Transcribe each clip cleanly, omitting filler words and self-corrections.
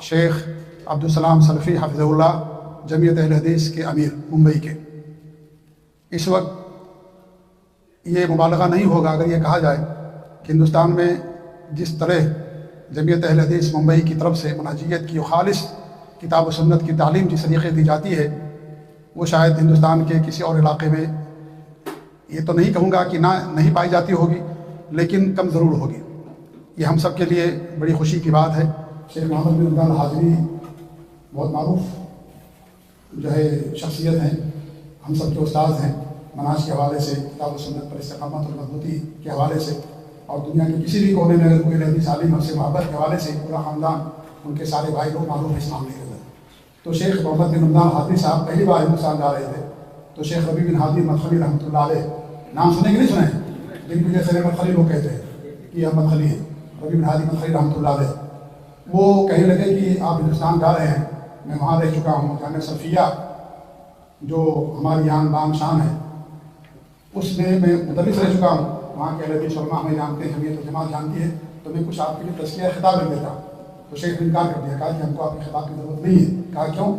شیخ عبدالسلام سلفی حفظہ اللہ جمعیت اہل حدیث کے امیر ممبئی کے. اس وقت یہ مبالغہ نہیں ہوگا اگر یہ کہا جائے کہ ہندوستان میں جس طرح جمعیت اہل حدیث ممبئی کی طرف سے منہجیت کی خالص کتاب و سنت کی تعلیم جس طریقے دی جاتی ہے وہ شاید ہندوستان کے کسی اور علاقے میں یہ تو نہیں کہوں گا کہ نہیں پائی جاتی ہوگی، لیکن کم ضرور ہوگی. یہ ہم سب کے لیے بڑی خوشی کی بات ہے. شیخ محمد بن رمضان حاضری بہت معروف جو ہے شخصیت ہیں، ہم سب کے استاد ہیں مناج کے حوالے سے، کتاب و سنت پر استقامت اور مضبوطی کے حوالے سے، اور دنیا کے کسی بھی کونے میں اگر کوئی حدیث عالم ہم سے محبت کے حوالے سے پورا خاندان ان کے سارے بھائی لوگ معروف اسلام لے کر. تو شیخ محمد بن رمضان حاضری صاحب پہلی بار ہندوستان جا رہے تھے تو شیخ ربیع بن ہادی مدخلی رحمۃ اللہ علیہ، نام سنے کہ نہیں سنے؟ جن کو جیسے مدخلی لوگ کہتے ہیں کہ یہ مدخلی ہے، ربیع بن ہادی مدخلی رحمۃ اللہ علیہ، وہ کہنے لگے کہ آپ ہندوستان جا رہے ہیں. میں وہاں رہ چکا ہوں، جامعہ سلفیہ جو ہماری یہاں بان شان ہے اس میں مدرس رہ چکا ہوں. وہاں کے اہل حدیث علماء ہمیں جانتے ہیں، جمعیت الجماعت جانتی ہے، تو میں کچھ آپ کے لیے تذکیہ خطاب لکھ دیتا ہوں. تو شیخ نے انکار کر دیا، کہا کہ ہم کو آپ کی خطاب کی ضرورت نہیں ہے. کہا کیوں؟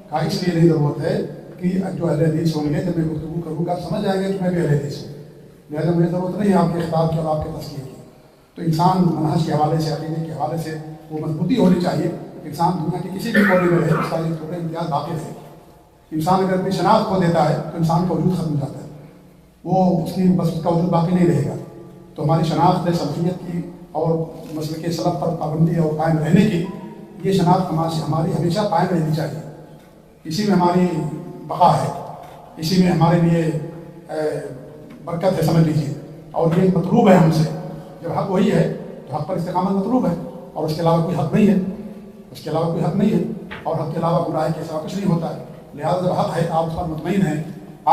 کہا اس لیے نہیں ضرورت ہے کہ جو اہل حدیث ہوں گے جب میں گفتگو کروں گا سمجھ جائیں گے کہ میں بھی اہل حدیث ہوں، لہٰذا مجھے ضرورت نہیں ہے آپ کے خطاب کی اور آپ کے تذکیے کی. تو انسان منہج کے حوالے سے، عقیدے کے حوالے سے وہ مضبوطی ہونی چاہیے. انسان دنیا کے کسی بھی کونے میں رہے اس کا ایک چھوٹا امتیاز باقی ہے. انسان اگر اپنی شناخت کھو دیتا ہے تو انسان کا وجود ختم ہو جاتا ہے، وہ اس کا وجود باقی نہیں رہے گا. تو ہماری شناخت سلفیت کی اور مسلک سلف پر پابندی اور قائم رہنے کی، یہ شناخت ہماری ہمیشہ قائم رہنی چاہیے. اسی میں ہماری بقا ہے، اسی میں ہمارے لیے برکت ہے، سمجھ لیجیے. اور یہ مطلوب ہے ہم سے. جب حق وہی ہے تو حق پر استقامت مطلوب ہے، اور اس کے علاوہ کوئی حق نہیں ہے، اس کے علاوہ کوئی حق نہیں ہے، اور حق کے علاوہ گناہ کے سوا کچھ نہیں ہوتا ہے. لہٰذا جب حق ہے آپ اس پر مطمئن ہیں،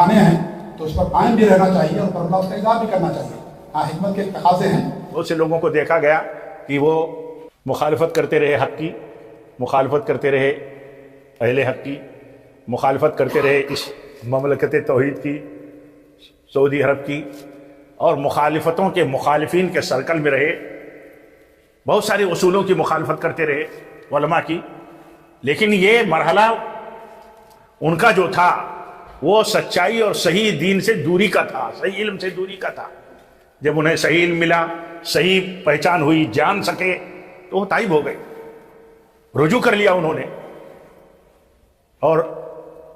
آنے ہیں، تو اس پر قائم بھی رہنا چاہیے اور پر اللہ اس کا اظہار بھی کرنا چاہیے. ہاں، حکمت کے تقاضے ہیں. بہت سے لوگوں کو دیکھا گیا کہ وہ مخالفت کرتے رہے حق کی، مخالفت کرتے رہے اہل حق کی، مخالفت کرتے رہے اس مملکت توحید کی، سعودی عرب کی، اور مخالفتوں کے مخالفین کے سرکل میں رہے. بہت سارے اصولوں کی مخالفت کرتے رہے علماء کی. لیکن یہ مرحلہ ان کا جو تھا وہ سچائی اور صحیح دین سے دوری کا تھا، صحیح علم سے دوری کا تھا. جب انہیں صحیح علم ملا، صحیح پہچان ہوئی، جان سکے، تو وہ تائب ہو گئے، رجوع کر لیا انہوں نے. اور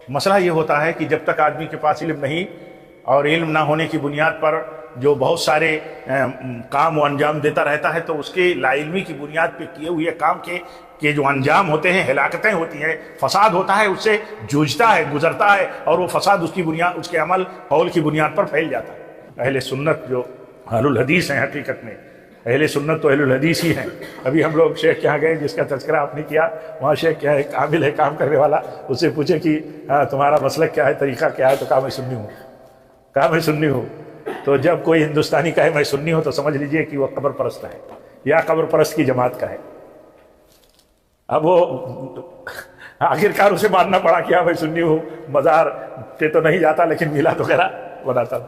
مسئلہ یہ ہوتا ہے کہ جب تک آدمی کے پاس علم نہیں، اور علم نہ ہونے کی بنیاد پر جو بہت سارے کام و انجام دیتا رہتا ہے، تو اس کے لا علمی کی بنیاد پہ کیے ہوئے کام کے جو انجام ہوتے ہیں، ہلاکتیں ہوتی ہیں، فساد ہوتا ہے، اس سے جوجھتا ہے، گزرتا ہے، اور وہ فساد اس کی بنیاد، اس کے عمل قول کی بنیاد پر پھیل جاتا ہے. اہل سنت جو اہل الحدیث ہیں، حقیقت میں اہل سنت تو اہل الحدیث ہی ہیں. ابھی ہم لوگ شیخ کے یہاں گئے جس کا تذکرہ آپ نے کیا، وہاں شیخ کیا ہے، عامل ہے، کام کرنے والا. اس سے پوچھے کہ تمہارا مسلک کیا ہے، طریقہ کیا ہے، تو کہا میں سنی ہوں. کہا میں سنی ہوں. تو جب کوئی ہندوستانی کہے میں سنی ہوں تو سمجھ لیجئے کہ وہ قبر پرست ہے یا قبر پرست کی جماعت کا ہے. اب وہ آخرکار اسے ماننا پڑا کہ میں سنی ہوں، مزار پہ تو نہیں جاتا لیکن میلاد وغیرہ بناتا ہوں.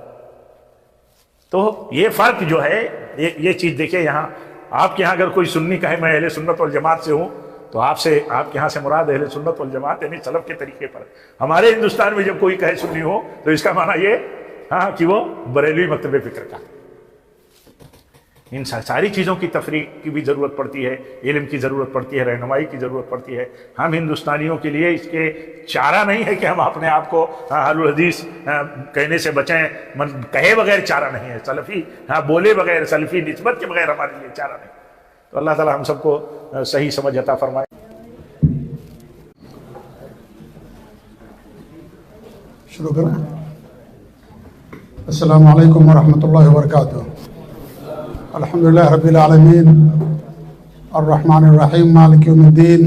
تو یہ فرق جو ہے، یہ چیز دیکھیں. یہاں آپ کے یہاں اگر کوئی سنی کہے میں اہل سنت والجماعت سے ہوں، تو آپ کے یہاں سے مراد اہل سنت والجماعت یعنی سلف کے طریقے پر. ہمارے ہندوستان میں جب کوئی کہے سنی ہو تو اس کا معنی یہ کہ وہ بریلوی مکتب فکر کا. ان ساری چیزوں کی تفریق کی بھی ضرورت پڑتی ہے، علم کی ضرورت پڑتی ہے، رہنمائی کی ضرورت پڑتی ہے. ہم ہندوستانیوں کے لیے اس کے چارہ نہیں ہے کہ ہم اپنے آپ کو اہل الحدیث کہنے سے بچیں. کہے بغیر چارہ نہیں ہے. سلفی بولے بغیر، سلفی نسبت کے بغیر ہمارے لیے چارہ نہیں. تو اللہ تعالی ہم سب کو صحیح سمجھ عطا فرمائے. شروع کریں. السلام علیکم ورحمۃ اللہ وبرکاتہ. الحمدللہ رب العالمین الرحمن الرحیم مالک یوم الدین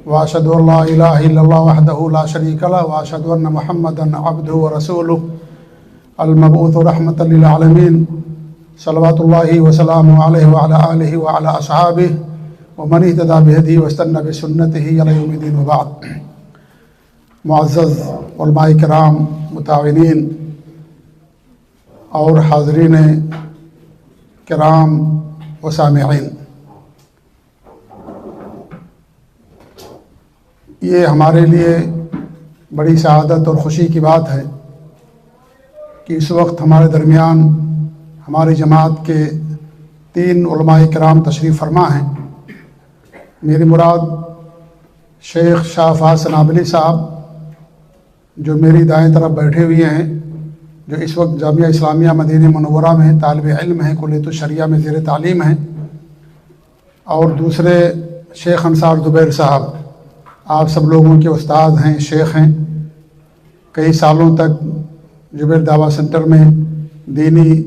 واشہد ان لا الہ الا اللہ وحدہ لا شریک لہ واشہد ان محمدا عبدہ ورسولہ المبعوث رحمۃ للعالمین صلوات اللہ وسلامہ علیہ وعلی آلہ وعلی اصحابہ ومن اہتدی بہدیہ واستنى بسنتہ الی یوم الدین. وبعد. معزز علماء کرام، متعاونین اور حاضرین کرام و سامعین، یہ ہمارے لیے بڑی سعادت اور خوشی کی بات ہے کہ اس وقت ہمارے درمیان ہماری جماعت کے 3 علماء کرام تشریف فرما ہیں۔ میری مراد شیخ شاہ فاضل سنابلی صاحب جو میری دائیں طرف بیٹھے ہوئے ہیں، جو اس وقت جامعہ اسلامیہ مدینہ منورہ میں طالب علم ہیں، کلیۃ الشریعہ میں زیر تعلیم ہیں، اور دوسرے شیخ انصار زبیر صاحب، آپ سب لوگوں کے استاد ہیں، شیخ ہیں، کئی سالوں تک جبیر دعویٰ سینٹر میں دینی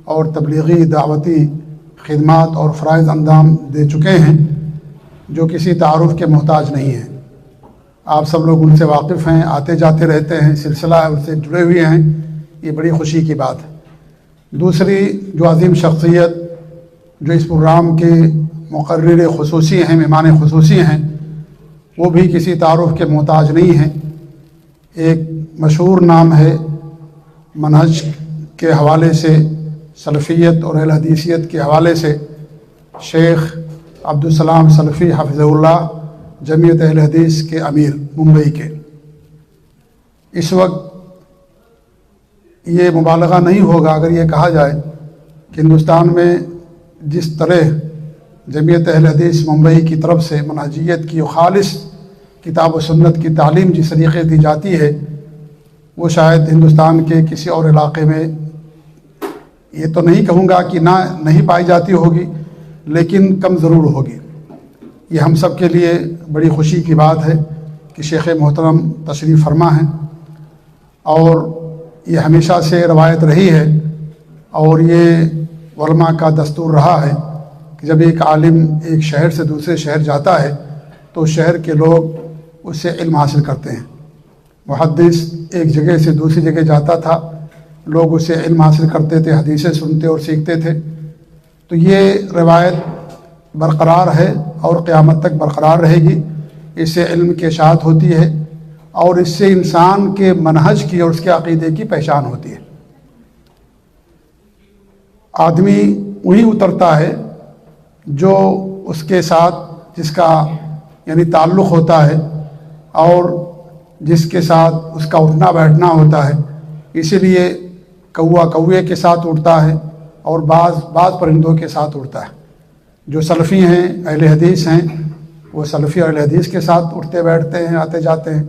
اور تبلیغی دعوتی خدمات اور فرائض انجام دے چکے ہیں، جو کسی تعارف کے محتاج نہیں ہیں۔ آپ سب لوگ ان سے واقف ہیں، آتے جاتے رہتے ہیں، سلسلہ ان سے جڑے ہوئے ہیں، یہ بڑی خوشی کی بات ہے۔ دوسری جو عظیم شخصیت جو اس پروگرام کے مقرر خصوصی ہیں، مہمان خصوصی ہیں، وہ بھی کسی تعارف کے محتاج نہیں ہیں۔ ایک مشہور نام ہے، منہج کے حوالے سے، سلفیت اور اہل حدیثیت کے حوالے سے شیخ عبدالسلام سلفی حفظہ اللہ، جمعیت اہل حدیث کے امیر ممبئی کے۔ اس وقت یہ مبالغہ نہیں ہوگا اگر یہ کہا جائے کہ ہندوستان میں جس طرح جمعیت اہل حدیث ممبئی کی طرف سے منہجیت کی خالص کتاب و سنت کی تعلیم جس طریقے دی جاتی ہے، وہ شاید ہندوستان کے کسی اور علاقے میں، یہ تو نہیں کہوں گا کہ نہیں پائی جاتی ہوگی، لیکن کم ضرور ہوگی۔ یہ ہم سب کے لیے بڑی خوشی کی بات ہے کہ شیخ محترم تشریف فرما ہیں، اور یہ ہمیشہ سے روایت رہی ہے، اور یہ علماء کا دستور رہا ہے کہ جب ایک عالم ایک شہر سے دوسرے شہر جاتا ہے تو شہر کے لوگ اس سے علم حاصل کرتے ہیں۔ محدث ایک جگہ سے دوسری جگہ جاتا تھا، لوگ اس سے علم حاصل کرتے تھے، حدیثیں سنتے اور سیکھتے تھے۔ تو یہ روایت برقرار ہے اور قیامت تک برقرار رہے گی۔ اس سے علم کی اشاعت ہوتی ہے، اور اس سے انسان کے منہج کی اور اس کے عقیدے کی پہچان ہوتی ہے۔ آدمی وہی اترتا ہے جو اس کے ساتھ جس کا یعنی تعلق ہوتا ہے، اور جس کے ساتھ اس کا اٹھنا بیٹھنا ہوتا ہے۔ اسی لیے کوا کوے کے ساتھ اٹھتا ہے، اور بعض پرندوں کے ساتھ اٹھتا ہے۔ جو سلفی ہیں، اہل حدیث ہیں، وہ سلفی اور اہل حدیث کے ساتھ اٹھتے بیٹھتے ہیں، آتے جاتے ہیں،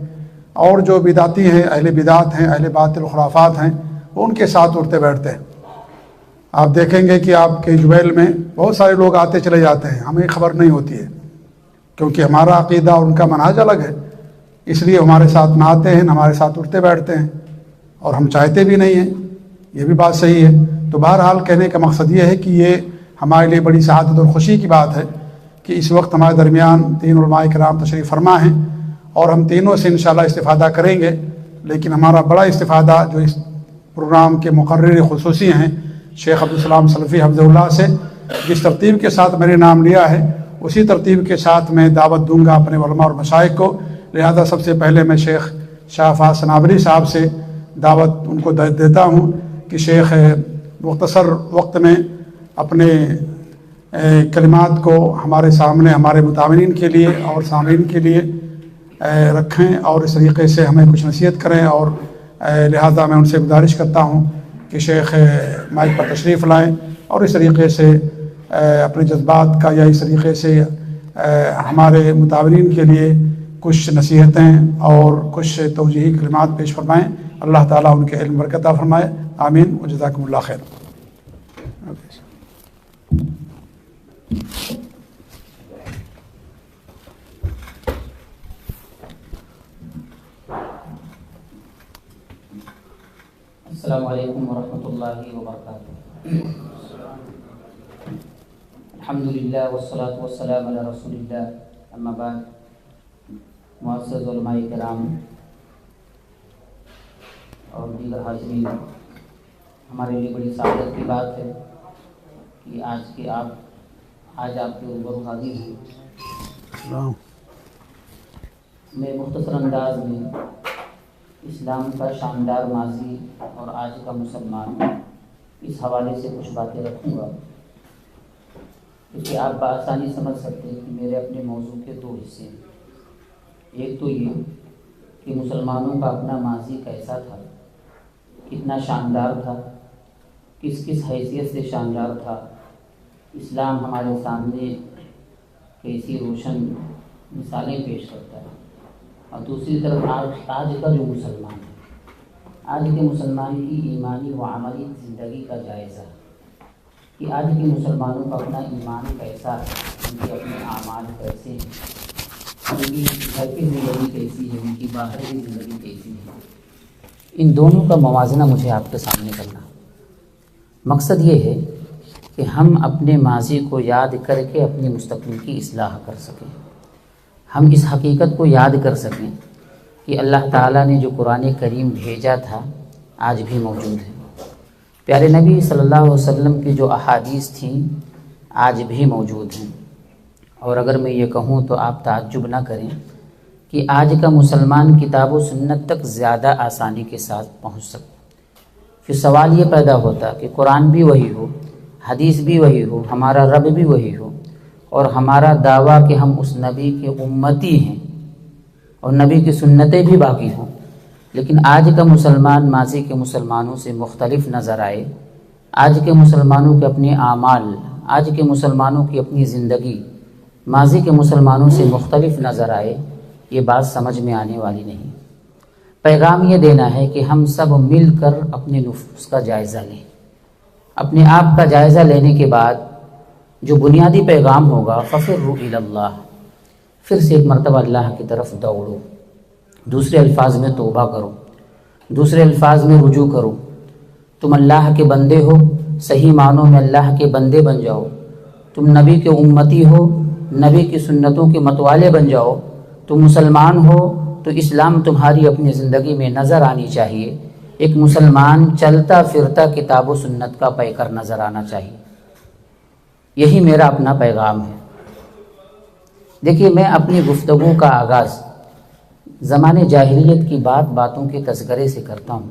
اور جو بدعتی ہیں، اہل بدعت ہیں، اہل باطل خرافات ہیں، وہ ان کے ساتھ اٹھتے بیٹھتے ہیں۔ آپ دیکھیں گے کہ آپ کے جبیل میں بہت سارے لوگ آتے چلے جاتے ہیں، ہمیں خبر نہیں ہوتی ہے، کیونکہ ہمارا عقیدہ اور ان کا منہج الگ ہے، اس لیے ہمارے ساتھ نہ آتے ہیں، نہ ہمارے ساتھ اٹھتے بیٹھتے ہیں، اور ہم چاہتے بھی نہیں ہیں، یہ بھی بات صحیح ہے۔ تو بہرحال کہنے کا مقصد یہ ہے کہ یہ ہمارے لیے بڑی سعادت اور خوشی کی بات ہے کہ اس وقت ہمارے درمیان 3 علماء کرام تشریف فرما ہیں، اور ہم تینوں سے انشاءاللہ استفادہ کریں گے۔ لیکن ہمارا بڑا استفادہ جو اس پروگرام کے مقرر خصوصی ہیں شیخ عبدالسلام سلفی حفظہ اللہ سے، جس ترتیب کے ساتھ میں نے نام لیا ہے اسی ترتیب کے ساتھ میں دعوت دوں گا اپنے علماء اور مشائخ کو۔ لہذا سب سے پہلے میں شیخ شاہ فاضل سنابلی صاحب سے دعوت ان کو دیتا ہوں کہ شیخ مختصر وقت میں اپنے کلمات کو ہمارے سامنے ہمارے متعاونین کے لیے اور سامعین کے لیے رکھیں، اور اس طریقے سے ہمیں کچھ نصیحت کریں، اور لہذا میں ان سے گزارش کرتا ہوں کہ شیخ مائک پر تشریف لائیں، اور اس طریقے سے اپنے جذبات کا یا اس طریقے سے ہمارے متعاونین کے لیے کچھ نصیحتیں اور کچھ توجیہی کلمات پیش فرمائیں۔ اللہ تعالیٰ ان کے علم برکت عطا فرمائے، آمین و جزاکم اللہ خیر۔ السلام علیکم ورحمۃ اللہ وبرکاتہ۔ الحمدللہ والصلاة والسلام علی رسول اللہ، اما بعد، معزز علماء کرام اور دیگر حاضرین، ہمارے لیے بڑی سعادت کی بات ہے کہ آج آپ کے روبرو حاضر ہیں۔ میں مختصر انداز میں اسلام کا شاندار ماضی اور آج کا مسلمان اس حوالے سے کچھ باتیں رکھوں گا، کیونکہ آپ بآسانی سمجھ سکتے ہیں کہ میرے اپنے موضوع کے 2 حصے ہیں۔ ایک تو یہ کہ مسلمانوں کا اپنا ماضی کیسا تھا، کتنا شاندار تھا، کس کس حیثیت سے شاندار تھا، اسلام ہمارے سامنے کیسی روشن مثالیں پیش کرتا ہے، اور دوسری طرف آج کا جو مسلمان ہے، آج کے مسلمان کی ایمانی و عملی زندگی کا جائزہ، کہ آج کے مسلمانوں کا اپنا ایمان کیسا ہے، ان کے اپنے اعمال کیسے ہیں، ان کی گھر کی زندگی کیسی ہے، ان کی باہر کی زندگی کیسی ہے، ان دونوں کا موازنہ مجھے آپ کے سامنے کرنا۔ مقصد یہ ہے کہ ہم اپنے ماضی کو یاد کر کے اپنی مستقبل کی اصلاح کر سکیں، ہم اس حقیقت کو یاد کر سکیں کہ اللہ تعالیٰ نے جو قرآن کریم بھیجا تھا آج بھی موجود ہے، پیارے نبی صلی اللہ علیہ وسلم کی جو احادیث تھیں آج بھی موجود ہیں، اور اگر میں یہ کہوں تو آپ تعجب نہ کریں کہ آج کا مسلمان کتاب و سنت تک زیادہ آسانی کے ساتھ پہنچ سکتا۔ پھر سوال یہ پیدا ہوتا کہ قرآن بھی وہی ہو، حدیث بھی وہی ہو، ہمارا رب بھی وہی ہو، اور ہمارا دعویٰ کہ ہم اس نبی کے امتی ہیں اور نبی کی سنتیں بھی باقی ہوں، لیکن آج کا مسلمان ماضی کے مسلمانوں سے مختلف نظر آئے، آج کے مسلمانوں کے اپنے اعمال، آج کے مسلمانوں کی اپنی زندگی ماضی کے مسلمانوں سے مختلف نظر آئے، یہ بات سمجھ میں آنے والی نہیں۔ پیغام یہ دینا ہے کہ ہم سب مل کر اپنے نفوس کا جائزہ لیں، اپنے آپ کا جائزہ لینے کے بعد جو بنیادی پیغام ہوگا فَفِرُّوا إِلَى اللَّهِ، پھر سے ایک مرتبہ اللہ کی طرف دوڑو، دوسرے الفاظ میں توبہ کرو، دوسرے الفاظ میں رجوع کرو، تم اللہ کے بندے ہو، صحیح معنوں میں اللہ کے بندے بن جاؤ، تم نبی کے امتی ہو، نبی کی سنتوں کے متوالے بن جاؤ، تم مسلمان ہو تو اسلام تمہاری اپنی زندگی میں نظر آنی چاہیے، ایک مسلمان چلتا پھرتا کتاب و سنت کا پیکر نظر آنا چاہیے۔ یہی میرا اپنا پیغام ہے۔ دیکھیے، میں اپنی گفتگو کا آغاز زمانے جاہلیت کی باتوں کے تذکرے سے کرتا ہوں۔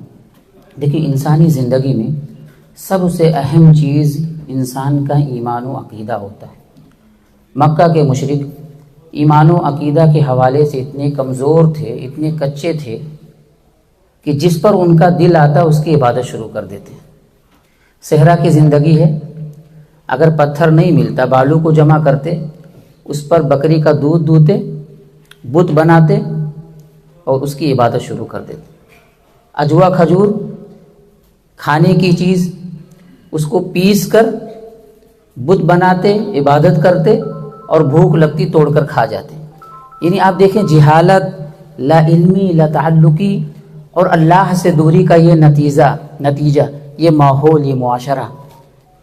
دیکھیے، انسانی زندگی میں سب سے اہم چیز انسان کا ایمان و عقیدہ ہوتا ہے۔ مکہ کے مشرک ایمان و عقیدہ کے حوالے سے اتنے کمزور تھے، اتنے کچے تھے کہ جس پر ان کا دل آتا اس کی عبادت شروع کر دیتے۔ صحرا کی زندگی ہے، اگر پتھر نہیں ملتا بالو کو جمع کرتے، اس پر بکری کا دودھ دوہتے، بت بناتے اور اس کی عبادت شروع کر دیتے۔ اجوا کھجور کھانے کی چیز، اس کو پیس کر بت بناتے، عبادت کرتے اور بھوک لگتی توڑ کر کھا جاتے۔ یعنی آپ دیکھیں، جہالت، لا علمی، لا تعلقی اور اللہ سے دوری کا یہ نتیجہ، یہ ماحول، یہ معاشرہ۔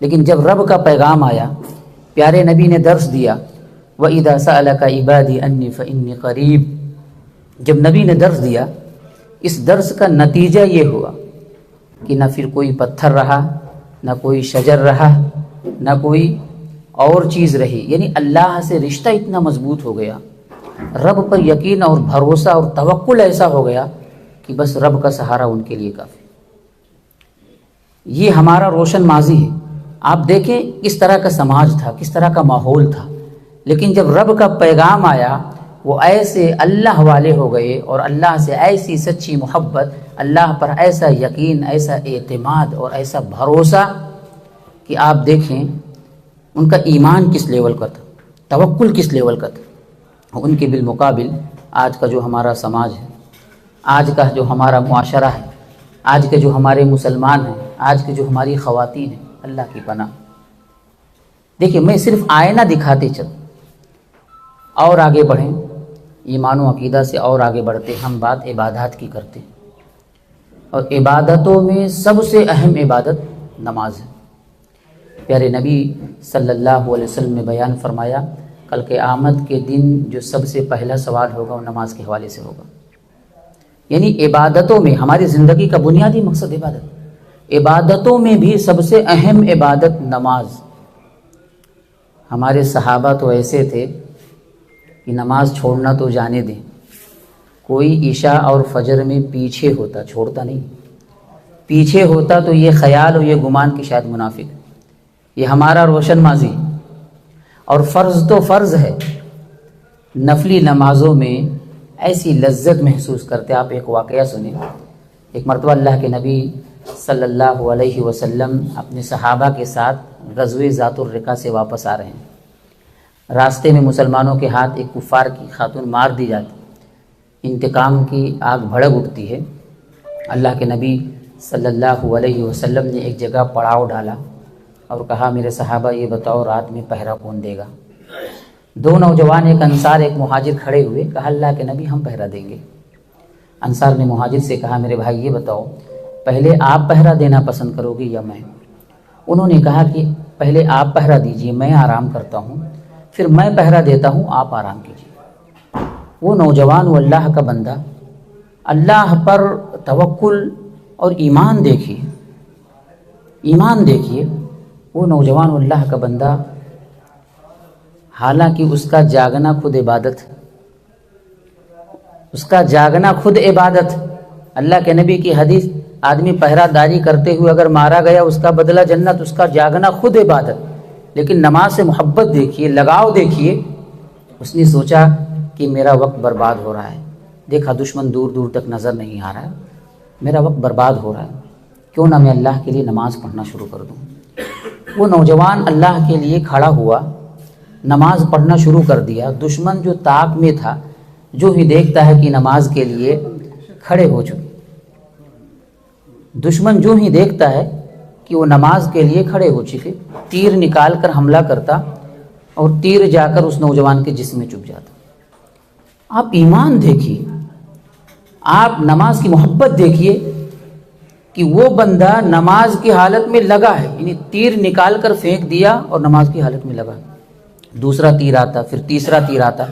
لیکن جب رب کا پیغام آیا، پیارے نبی نے درس دیا، وَإِذَا سَأَلَكَ عِبَادِي أَنِّي فَإِنِّي قَرِيب، جب نبی نے درس دیا، اس درس کا نتیجہ یہ ہوا کہ نہ پھر کوئی پتھر رہا، نہ کوئی شجر رہا، نہ کوئی اور چیز رہی۔ یعنی اللہ سے رشتہ اتنا مضبوط ہو گیا، رب پر یقین اور بھروسہ اور توکل ایسا ہو گیا کہ بس رب کا سہارا ان کے لیے کافی۔ یہ ہمارا روشن ماضی ہے۔ آپ دیکھیں کس طرح کا سماج تھا، کس طرح کا ماحول تھا، لیکن جب رب کا پیغام آیا، وہ ایسے اللہ والے ہو گئے، اور اللہ سے ایسی سچی محبت، اللہ پر ایسا یقین، ایسا اعتماد اور ایسا بھروسہ کہ آپ دیکھیں ان کا ایمان کس لیول کا تھا، توکل کس لیول کا تھا۔ ان کے بالمقابل آج کا جو ہمارا سماج ہے، آج کا جو ہمارا معاشرہ ہے، آج کے جو ہمارے مسلمان ہیں، آج کے جو ہماری خواتین ہیں، اللہ کی پناہ۔ دیکھیں، میں صرف آئینہ دکھاتے چل اور آگے بڑھیں، ایمان و عقیدہ سے اور آگے بڑھتے، ہم بات عبادات کی کرتے، اور عبادتوں میں سب سے اہم عبادت نماز ہے۔ پیارے نبی صلی اللہ علیہ وسلم نے بیان فرمایا، کل قیامت کے دن جو سب سے پہلا سوال ہوگا وہ نماز کے حوالے سے ہوگا۔ یعنی عبادتوں میں، ہماری زندگی کا بنیادی مقصد عبادت، عبادتوں میں بھی سب سے اہم عبادت نماز۔ ہمارے صحابہ تو ایسے تھے کہ نماز چھوڑنا تو جانے دیں، کوئی عشاء اور فجر میں پیچھے ہوتا، چھوڑتا نہیں، پیچھے ہوتا تو یہ خیال اور یہ گمان کہ شاید منافق۔ یہ ہمارا روشن ماضی، اور فرض تو فرض ہے، نفلی نمازوں میں ایسی لذت محسوس کرتے. آپ ایک واقعہ سنیں. ایک مرتبہ اللہ کے نبی صلی اللہ علیہ وسلم اپنے صحابہ کے ساتھ غزوہ ذات الرقہ سے واپس آ رہے ہیں. راستے میں مسلمانوں کے ہاتھ ایک کفار کی خاتون مار دی جاتی. انتقام کی آگ بھڑک اٹھتی ہے. اللہ کے نبی صلی اللہ علیہ وسلم نے ایک جگہ پڑاؤ ڈالا اور کہا میرے صحابہ یہ بتاؤ رات میں پہرا کون دے گا. 2 نوجوان ایک انصار ایک مہاجر کھڑے ہوئے. کہا اللہ کے نبی ہم پہرا دیں گے. انصار نے مہاجر سے کہا میرے بھائی یہ بتاؤ پہلے آپ پہرا دینا پسند کرو گے یا میں؟ انہوں نے کہا کہ پہلے آپ پہرا دیجئے میں آرام کرتا ہوں، پھر میں پہرا دیتا ہوں آپ آرام کیجیے. وہ نوجوان وہ اللہ کا بندہ، اللہ پر توکل اور ایمان دیکھیے، ایمان دیکھیے. وہ نوجوان اللہ کا بندہ حالانکہ اس کا جاگنا خود عبادت ہے، اس کا جاگنا خود عبادت. اللہ کے نبی کی حدیث آدمی پہرا داری کرتے ہوئے اگر مارا گیا اس کا بدلہ جنت، اس کا جاگنا خود عبادت. لیکن نماز سے محبت دیکھیے، لگاؤ دیکھیے. اس نے سوچا کہ میرا وقت برباد ہو رہا ہے. دیکھا دشمن دور دور تک نظر نہیں آ رہا ہے، میرا وقت برباد ہو رہا ہے، کیوں نہ میں اللہ کے لیے نماز پڑھنا شروع کر دوں. وہ نوجوان اللہ کے لیے کھڑا ہوا، نماز پڑھنا شروع کر دیا. دشمن جو طاق میں تھا جو ہی دیکھتا ہے کہ نماز کے لیے کھڑے ہو چکے، دشمن جو ہی دیکھتا ہے کہ وہ نماز کے لیے کھڑے ہو چکے، تیر نکال کر حملہ کرتا اور تیر جا کر اس نوجوان کے جسم میں چبھ جاتا. آپ ایمان دیکھیے، آپ نماز کی محبت دیکھیے کہ وہ بندہ نماز کی حالت میں لگا ہے، یعنی تیر نکال کر پھینک دیا اور نماز کی حالت میں لگا. دوسرا تیر آتا، پھر تیسرا تیر آتا.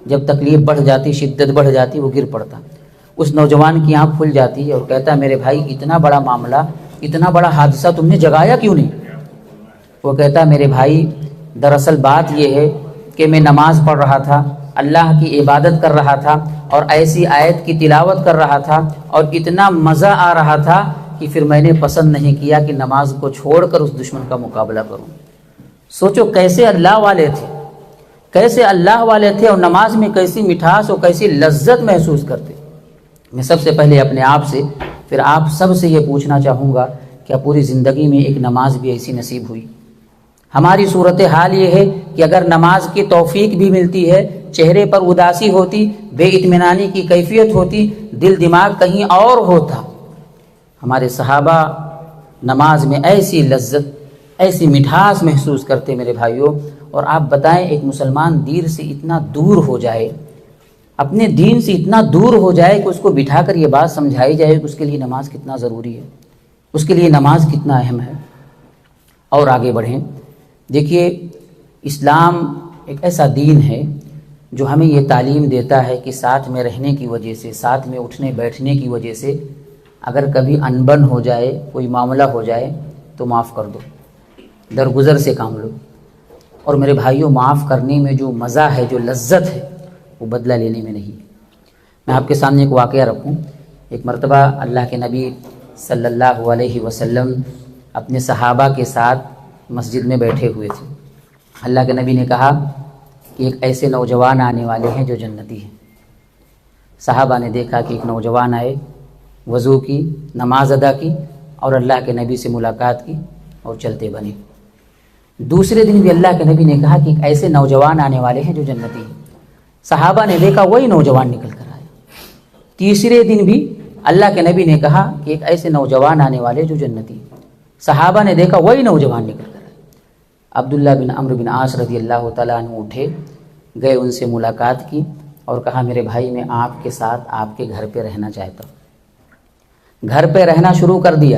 جب تکلیف بڑھ جاتی، شدت بڑھ جاتی، وہ گر پڑتا. اس نوجوان کی آنکھ کھل جاتی اور کہتا میرے بھائی اتنا بڑا معاملہ، اتنا بڑا حادثہ تم نے جگایا کیوں نہیں؟ وہ کہتا میرے بھائی دراصل بات یہ ہے کہ میں نماز پڑھ رہا تھا، اللہ کی عبادت کر رہا تھا اور ایسی آیت کی تلاوت کر رہا تھا اور اتنا مزہ آ رہا تھا کہ پھر میں نے پسند نہیں کیا کہ نماز کو چھوڑ کر اس دشمن کا مقابلہ کروں. سوچو کیسے اللہ والے تھے، کیسے اللہ والے تھے اور نماز میں کیسی مٹھاس اور کیسی لذت محسوس کرتے. میں سب سے پہلے اپنے آپ سے پھر آپ سب سے یہ پوچھنا چاہوں گا کیا پوری زندگی میں ایک نماز بھی ایسی نصیب ہوئی؟ ہماری صورتحال یہ ہے کہ اگر نماز کی توفیق بھی ملتی ہے، چہرے پر اداسی ہوتی، بے اطمینانی کی کیفیت ہوتی، دل دماغ کہیں اور ہوتا. ہمارے صحابہ نماز میں ایسی لذت، ایسی مٹھاس محسوس کرتے میرے بھائیوں. اور آپ بتائیں ایک مسلمان دین سے اتنا دور ہو جائے، اپنے دین سے اتنا دور ہو جائے کہ اس کو بٹھا کر یہ بات سمجھائی جائے کہ اس کے لیے نماز کتنا ضروری ہے، اس کے لیے نماز کتنا اہم ہے. اور آگے بڑھیں. دیکھیے اسلام ایک ایسا دین ہے جو ہمیں یہ تعلیم دیتا ہے کہ ساتھ میں رہنے کی وجہ سے، ساتھ میں اٹھنے بیٹھنے کی وجہ سے اگر کبھی انبن ہو جائے، کوئی معاملہ ہو جائے تو معاف کر دو، درگزر سے کام لو. اور میرے بھائیوں معاف کرنے میں جو مزہ ہے، جو لذت ہے، وہ بدلہ لینے میں نہیں. میں آپ کے سامنے ایک واقعہ رکھوں. ایک مرتبہ اللہ کے نبی صلی اللہ علیہ وسلم اپنے صحابہ کے ساتھ مسجد میں بیٹھے ہوئے تھے. اللہ کے نبی نے کہا کہ ایک ایسے نوجوان آنے والے ہیں جو جنتی ہیں. صحابہ نے دیکھا کہ ایک نوجوان آئے، وضو کی، نماز ادا کی اور اللہ کے نبی سے ملاقات کی اور چلتے بنے. دوسرے دن بھی اللہ کے نبی نے کہا کہ ایک ایسے نوجوان آنے والے ہیں جو جنتی ہیں. صحابہ نے دیکھا وہی نوجوان نکل کر آیا. تیسرے دن بھی اللہ کے نبی نے کہا کہ ایک ایسے نوجوان آنے والے جو جنتی ہیں. صحابہ نے دیکھا وہی نوجوان نکل کر آیا. عبداللہ بن عمرو بن عاص رضی اللہ تعالیٰ عنہ اٹھے، گئے، ان سے ملاقات کی اور کہا میرے بھائی میں آپ کے ساتھ آپ کے گھر پہ رہنا چاہتا ہوں. گھر پہ رہنا شروع کر دیا.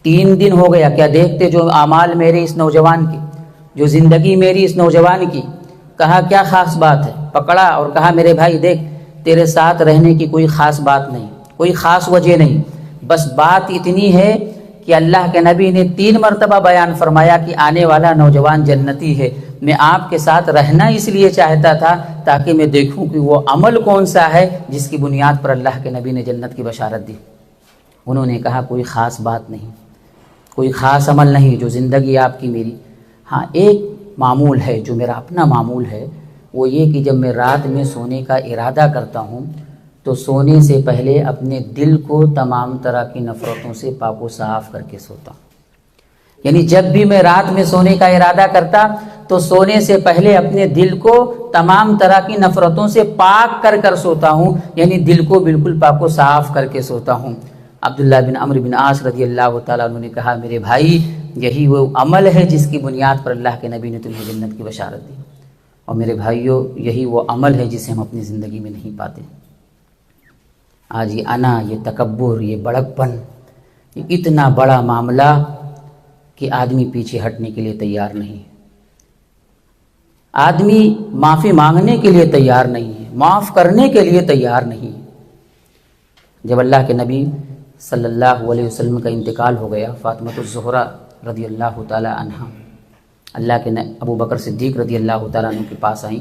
3 دن ہو گیا. کیا دیکھتے جو اعمال میرے اس نوجوان کی، جو زندگی میری اس نوجوان کی. کہا کیا خاص بات ہے؟ پکڑا اور کہا میرے بھائی دیکھ تیرے ساتھ رہنے کی کوئی خاص بات نہیں، کوئی خاص وجہ نہیں، بس بات اتنی ہے کہ اللہ کے نبی نے 3 مرتبہ بیان فرمایا کہ آنے والا نوجوان جنتی ہے. میں آپ کے ساتھ رہنا اس لیے چاہتا تھا تاکہ میں دیکھوں کہ وہ عمل کون سا ہے جس کی بنیاد پر اللہ کے نبی نے جنت کی بشارت دی. انہوں نے کہا کوئی خاص بات نہیں، کوئی خاص عمل نہیں جو زندگی آپ کی میری. ہاں ایک معمول ہے جو میرا اپنا معمول ہے، وہ یہ کہ جب میں رات میں سونے کا ارادہ کرتا ہوں تو سونے سے پہلے اپنے دل کو تمام طرح کی نفرتوں سے پاک و صاف کر کے سوتا ہوں۔ یعنی جب بھی میں رات میں سونے کا ارادہ کرتا تو سونے سے پہلے اپنے دل کو تمام طرح کی نفرتوں سے پاک کر کر سوتا ہوں، یعنی دل کو بالکل پاک و صاف کر کے سوتا ہوں۔ عبداللہ بن عمرو بن عاص رضی اللہ تعالیٰ عنہ نے کہا، میرے بھائی یہی وہ عمل ہے جس کی بنیاد پر اللہ کے نبی نے تمہیں جنت کی بشارت دی، اور میرے بھائیوں یہی وہ عمل ہے جسے ہم اپنی زندگی میں نہیں پاتے۔ آج یہ انا، یہ تکبر، یہ بڑک پن، یہ اتنا بڑا معاملہ کہ آدمی پیچھے ہٹنے کے لیے تیار نہیں، آدمی معافی مانگنے کے لیے تیار نہیں ہے، معاف کرنے کے لیے تیار نہیں ہے۔ جب اللہ کے نبی صلی اللہ علیہ وسلم کا انتقال ہو گیا، فاطمہ الزہرا رضی اللہ تعالی عنہا اللہ کے ابو بکر صدیق رضی اللہ تعالیٰ عنہ کے پاس آئیں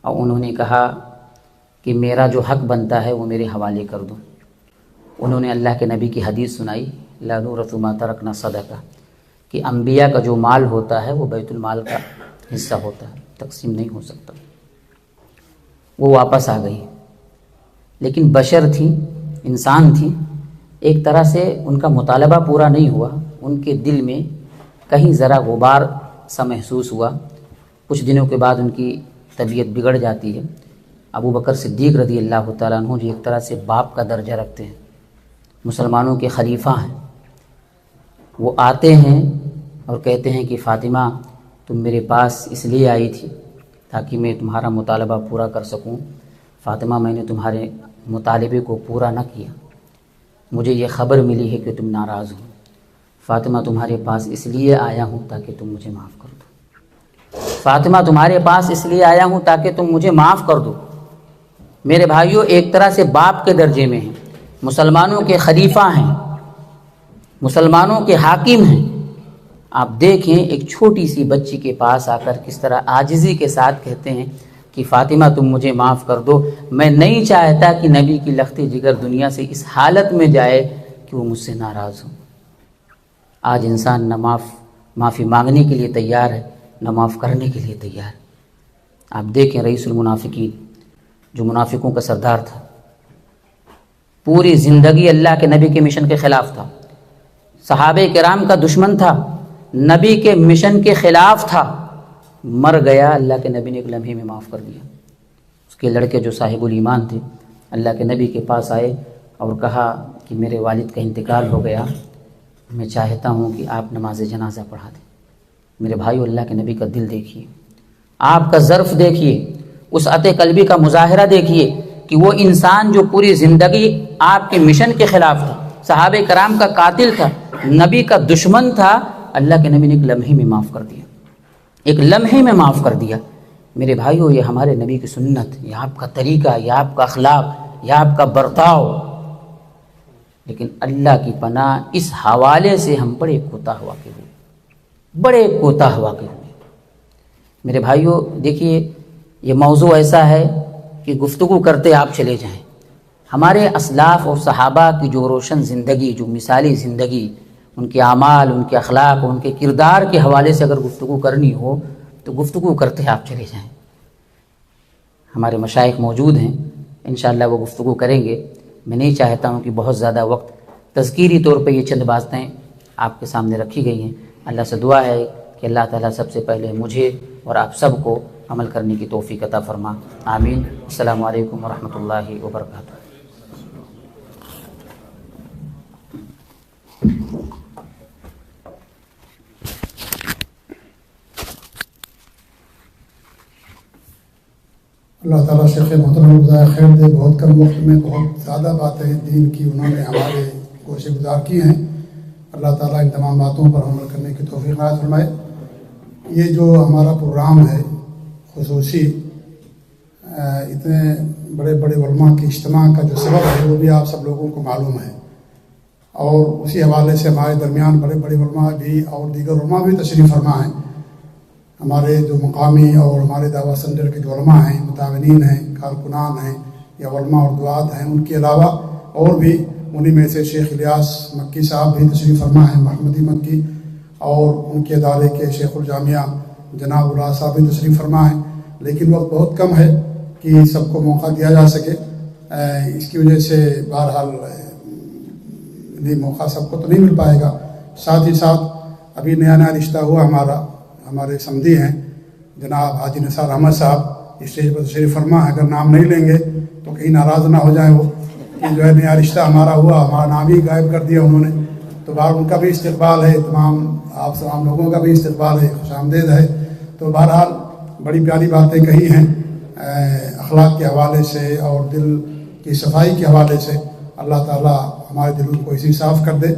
اور انہوں نے کہا کہ میرا جو حق بنتا ہے وہ میرے حوالے کر دو۔ انہوں نے اللہ کے نبی کی حدیث سنائی، لا نورث ما ترکنا صدقہ، کہ انبیاء کا جو مال ہوتا ہے وہ بیت المال کا حصہ ہوتا ہے، تقسیم نہیں ہو سکتا۔ وہ واپس آ گئی، لیکن بشر تھی، انسان تھی، ایک طرح سے ان کا مطالبہ پورا نہیں ہوا، ان کے دل میں کہیں ذرا غبار سا محسوس ہوا۔ کچھ دنوں کے بعد ان کی طبیعت بگڑ جاتی ہے۔ ابو بکر صدیق رضی اللہ تعالیٰ عنہ جو ایک طرح سے باپ کا درجہ رکھتے ہیں، مسلمانوں کے خلیفہ ہیں، وہ آتے ہیں اور کہتے ہیں کہ فاطمہ تم میرے پاس اس لیے آئی تھی تاکہ میں تمہارا مطالبہ پورا کر سکوں۔ فاطمہ میں نے تمہارے مطالبے کو پورا نہ کیا، مجھے یہ خبر ملی ہے کہ تم ناراض ہو۔ فاطمہ تمہارے پاس اس لیے آیا ہوں تاکہ تم مجھے معاف کر دو۔ فاطمہ تمہارے پاس اس لیے آیا ہوں تاکہ تم مجھے معاف کر دو۔ میرے بھائیوں ایک طرح سے باپ کے درجے میں ہیں، مسلمانوں کے خلیفہ ہیں، مسلمانوں کے حاکم ہیں۔ آپ دیکھیں ایک چھوٹی سی بچی کے پاس آ کر کس طرح عاجزی کے ساتھ کہتے ہیں کہ فاطمہ تم مجھے معاف کر دو، میں نہیں چاہتا کہ نبی کی لخت جگر دنیا سے اس حالت میں جائے کہ وہ مجھ سے ناراض ہو۔ آج انسان نہ معافی مانگنے کے لیے تیار ہے، نہ معاف کرنے کے لیے تیار۔ آپ دیکھیں رئیس المنافقین جو منافقوں کا سردار تھا، پوری زندگی اللہ کے نبی کے مشن کے خلاف تھا، صحابہ کرام کا دشمن تھا، نبی کے مشن کے خلاف تھا، مر گیا، اللہ کے نبی نے ایک لمحے میں معاف کر دیا۔ اس کے لڑکے جو صاحب الایمان تھے اللہ کے نبی کے پاس آئے اور کہا کہ میرے والد کا انتقال ہو گیا، میں چاہتا ہوں کہ آپ نماز جنازہ پڑھا دیں۔ میرے بھائیو اللہ کے نبی کا دل دیکھیے، آپ کا ظرف دیکھیے، اس عطے قلبی کا مظاہرہ دیکھیے کہ وہ انسان جو پوری زندگی آپ کے مشن کے خلاف تھا، صحابہ کرام کا قاتل تھا، نبی کا دشمن تھا، اللہ کے نبی نے ایک لمحے میں معاف کر دیا، ایک لمحے میں معاف کر دیا۔ میرے بھائیو یہ ہمارے نبی کی سنت، یہ آپ کا طریقہ، یہ آپ کا اخلاق، یہ آپ کا برتاؤ۔ لیکن اللہ کی پناہ اس حوالے سے ہم بڑے کوتاہ واقع ہوئے، بڑے کوتاہ واقع ہوئے۔ میرے بھائیو دیکھیے یہ موضوع ایسا ہے کہ گفتگو کرتے آپ چلے جائیں۔ ہمارے اسلاف اور صحابہ کی جو روشن زندگی، جو مثالی زندگی، ان کے اعمال، ان کے اخلاق، ان کے کردار کے حوالے سے اگر گفتگو کرنی ہو تو گفتگو کرتے آپ چلے جائیں۔ ہمارے مشائخ موجود ہیں، انشاءاللہ وہ گفتگو کریں گے۔ میں نہیں چاہتا ہوں کہ بہت زیادہ وقت، تذکیری طور پہ یہ چند باتیں آپ کے سامنے رکھی گئی ہیں۔ اللہ سے دعا ہے کہ اللہ تعالیٰ سب سے پہلے مجھے اور آپ سب کو عمل کرنے کی توفیق عطا فرما، آمین۔ السلام علیکم ورحمۃ اللہ وبرکاتہ۔ اللہ تعالیٰ شیخ محترم جزائے خیر دے، بہت کم وقت میں بہت زیادہ باتیں دین کی انہوں نے ہمارے کوشش گزار کی ہیں۔ اللہ تعالیٰ ان تمام باتوں پر عمل کرنے کی توفیق عنایت فرمائے۔ یہ جو ہمارا پروگرام ہے خصوصی، اتنے بڑے بڑے علماء کے اجتماع کا جو سبب ہے وہ بھی آپ سب لوگوں کو معلوم ہے، اور اسی حوالے سے ہمارے درمیان بڑے بڑے علماء بھی اور دیگر علماء بھی تشریف فرما ہیں۔ ہمارے جو مقامی اور ہمارے دعوت سینٹر کے جو علماء ہیں، متعاونین ہیں، کارکنان ہیں یا علماء اور دعات ہیں، ان کے علاوہ اور بھی انہی میں سے شیخ الیاس مکی صاحب بھی تشریف فرما ہیں، محمدی مکی، اور ان کے ادارے کے شیخ الجامعہ جناب اللہ صاحب بھی تشریف فرما ہیں، لیکن وقت بہت کم ہے کہ سب کو موقع دیا جا سکے. اس کی وجہ سے بہرحال موقع سب کو تو نہیں مل پائے گا. ساتھ ہی ساتھ ابھی نیا رشتہ ہوا ہمارے سمدھی ہیں جناب حاجی نثار احمد صاحب, اسٹیج پر تشریف فرما. اگر نام نہیں لیں گے تو کہیں ناراض نہ ہو جائیں وہ کہ جو ہے نیا رشتہ ہمارا ہوا, ہمارا نام ہی غائب کر دیا انہوں نے. تو بہرحال ان کا بھی استقبال ہے, تمام آپ تمام لوگوں کا بھی استقبال ہے, خوش آمدید ہے. تو بہرحال بڑی پیاری باتیں کہی ہیں اخلاق کے حوالے سے اور دل کی صفائی کے حوالے سے. اللہ تعالیٰ ہمارے دلوں کو اسی صاف کر دے.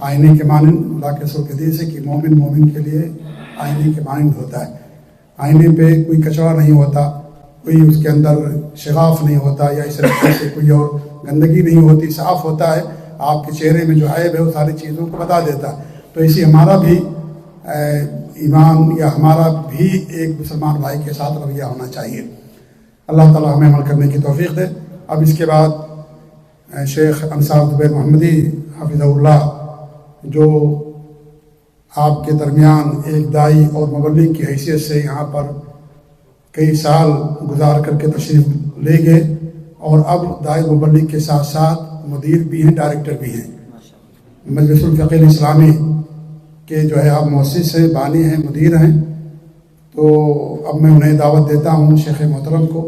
آئینے کے مانند اللہ کے رسول کے حدیث ہے کہ مومن کے لیے آئینے کے مانند ہوتا ہے. آئینے پہ کوئی کچرا نہیں ہوتا, کوئی اس کے اندر شغاف نہیں ہوتا یا اس طریقے سے کوئی اور گندگی نہیں ہوتی, صاف ہوتا ہے. آپ کے چہرے میں جو عیب ہے وہ ساری چیزوں کو بتا دیتا ہے. تو اسی ہمارا بھی ایمان یا ہمارا بھی ایک مسلمان بھائی کے ساتھ رویہ ہونا چاہیے. اللہ تعالیٰ ہمیں عمل کرنے کی توفیق دے. اب اس کے بعد شیخ انصار زبیر محمدی حفظہ اللہ جو آپ کے درمیان ایک داعی اور مبلغ کی حیثیت سے یہاں پر کئی سال گزار کر کے تشریف لے گئے اور اب داعی مبلغ کے ساتھ ساتھ مدیر بھی ہیں, ڈائریکٹر بھی ہیں. مجلس الفقہ الاسلامی کے جو ہے آپ مؤسس ہیں, بانی ہیں, مدیر ہیں. تو اب میں انہیں دعوت دیتا ہوں شیخ محترم کو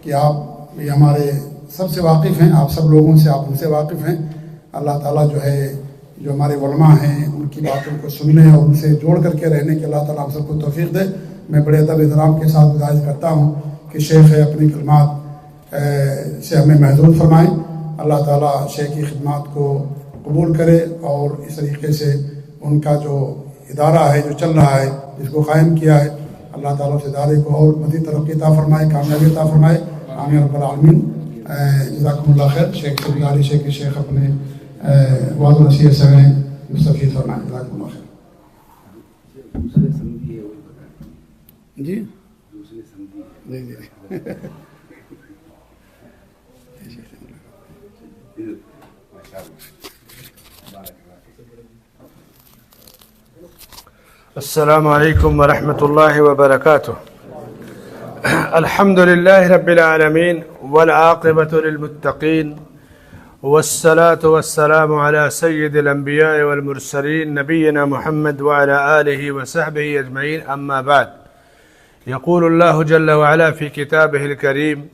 کہ آپ یہ ہمارے سب سے واقف ہیں, آپ سب لوگوں سے, آپ ان سے واقف ہیں. اللہ تعالیٰ جو ہے جو ہمارے علماء ہیں ان کی باتوں کو سننے اور ان سے جوڑ کر کے رہنے کی اللہ تعالیٰ ہم سب کو توفیق دے. میں بڑے ادب احترام کے ساتھ گزارش کرتا ہوں کہ شیخ اپنی کلمات سے ہمیں محظوظ فرمائیں. اللہ تعالیٰ شیخ کی خدمات کو قبول کرے اور اس طریقے سے ان کا جو ادارہ ہے جو چل رہا ہے جس کو قائم کیا ہے اللہ تعالیٰ اس ادارے کو اور مزید ترقی عطا فرمائے, کامیابی عطا فرمائے. آمین رب العالمین. جزاکم اللہ خیر. شیخ سے گزارش ہے کہ شیخ اپنے وعظ و نصیحت سے ہمیں مستفید فرمائیں. جزاکم اللہ خیر. جی السلام علیکم ورحمۃ اللہ وبرکاتہ. الحمد للہ رب العالمین والعاقبۃ للمتقین والصلاة والسلام على سید الانبیاء والمرسلین نبینا محمد وعلى آلہ وصحبہ اجمعین. اما بعد, یقول اللہ جل وعلا فی کتابہ الکریم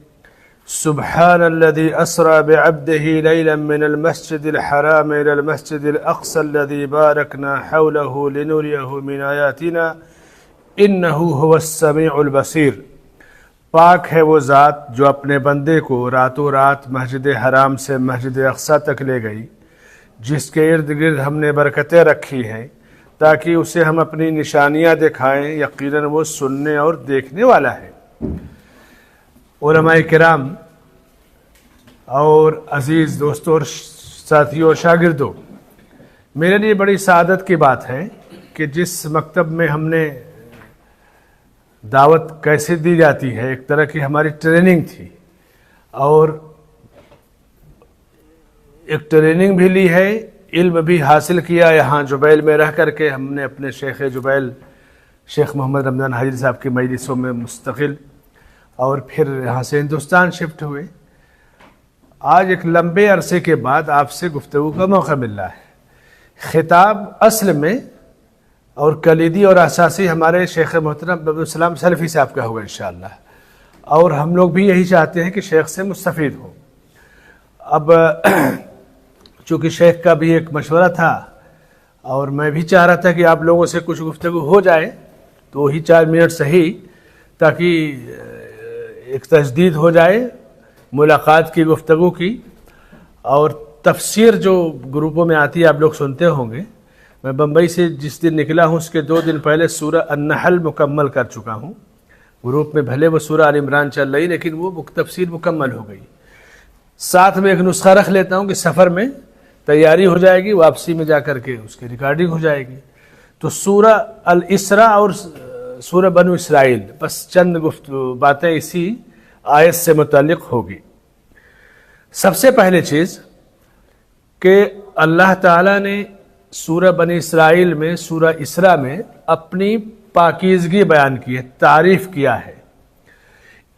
سبحان الذي أسرى بعبده ليلا من المسجد الحرام إلى المسجد الأقصى الذي باركنا حوله لنريه من آياتنا إنه هو السميع البصير. پاک ہے وہ ذات جو اپنے بندے کو راتوں رات مسجد حرام سے مسجد اقصی تک لے گئی, جس کے ارد گرد ہم نے برکتیں رکھی ہیں تاکہ اسے ہم اپنی نشانیاں دکھائیں. یقیناً وہ سننے اور دیکھنے والا ہے. علماء کرام اور عزیز دوستوں اور ساتھیوں اور شاگردوں, میرے لیے بڑی سعادت کی بات ہے کہ جس مکتب میں ہم نے دعوت کیسے دی جاتی ہے, ایک طرح کی ہماری ٹریننگ تھی اور ایک ٹریننگ بھی لی ہے, علم بھی حاصل کیا. یہاں جبیل میں رہ کر کے ہم نے اپنے شیخ جبیل شیخ محمد رمضان حاجی صاحب کی مجلسوں میں مستقل, اور پھر یہاں سے ہندوستان شفٹ ہوئے. آج ایک لمبے عرصے کے بعد آپ سے گفتگو کا موقع مل رہا ہے. خطاب اصل میں اور کلیدی اور اساسی ہمارے شیخ محترم عبدالسلام سلفی صاحب کا ہوگا انشاءاللہ, اور ہم لوگ بھی یہی چاہتے ہیں کہ شیخ سے مستفید ہو. اب چونکہ شیخ کا بھی ایک مشورہ تھا اور میں بھی چاہ رہا تھا کہ آپ لوگوں سے کچھ گفتگو ہو جائے, تو وہی 4 منٹ صحیح, تاکہ ایک تجدید ہو جائے ملاقات کی, گفتگو کی. اور تفسیر جو گروپوں میں آتی ہے آپ لوگ سنتے ہوں گے, میں بمبئی سے جس دن نکلا ہوں اس کے 2 دن پہلے سورہ النحل مکمل کر چکا ہوں. گروپ میں بھلے وہ سورہ آل عمران چل رہی لیکن وہ تفسیر مکمل ہو گئی. ساتھ میں ایک نسخہ رکھ لیتا ہوں کہ سفر میں تیاری ہو جائے گی, واپسی میں جا کر کے اس کی ریکارڈنگ ہو جائے گی. تو سورہ الاسراء اور سورہ بنو اسرائیل, بس چند باتیں اسی آیت سے متعلق ہوگی. سب سے پہلے چیز کہ اللہ تعالیٰ نے سورہ بنی اسرائیل میں, سورہ اسراء میں اپنی پاکیزگی بیان کی ہے, تعریف کیا ہے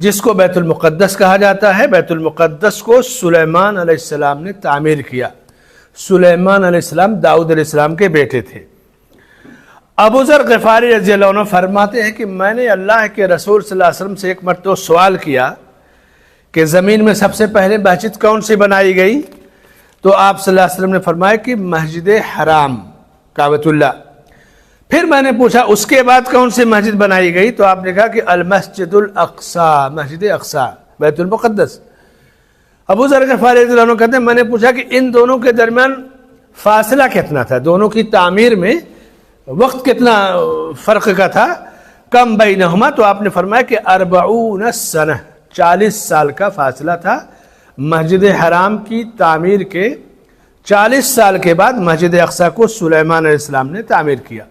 جس کو بیت المقدس کہا جاتا ہے. بیت المقدس کو سلیمان علیہ السلام نے تعمیر کیا. سلیمان علیہ السلام داؤد علیہ السلام کے بیٹے تھے. ابو ذر غفاری رضی اللہ عنہ فرماتے ہیں کہ میں نے اللہ کے رسول صلی اللہ علیہ وسلم سے ایک مرتبہ سوال کیا کہ زمین میں سب سے پہلے مسجد کون سی بنائی گئی؟ تو آپ صلی اللہ علیہ وسلم نے فرمایا کہ مسجد حرام کعبۃ اللہ. پھر میں نے پوچھا اس کے بعد کون سی مسجد بنائی گئی؟ تو آپ نے کہا کہ المسجد الاقصی، مسجد اقصی، بیت المقدس. ابو ذر غفاری رضی اللہ عنہ کہتے ہیں میں نے پوچھا کہ ان دونوں کے درمیان فاصلہ کتنا تھا، دونوں کی تعمیر میں وقت کتنا فرق کا تھا؟ کم بینہما. تو آپ نے فرمایا کہ 40 سنہ، 40 سال کا فاصلہ تھا. مسجد حرام کی تعمیر کے 40 سال کے بعد مسجد اقصی کو سلیمان علیہ السلام نے تعمیر کیا.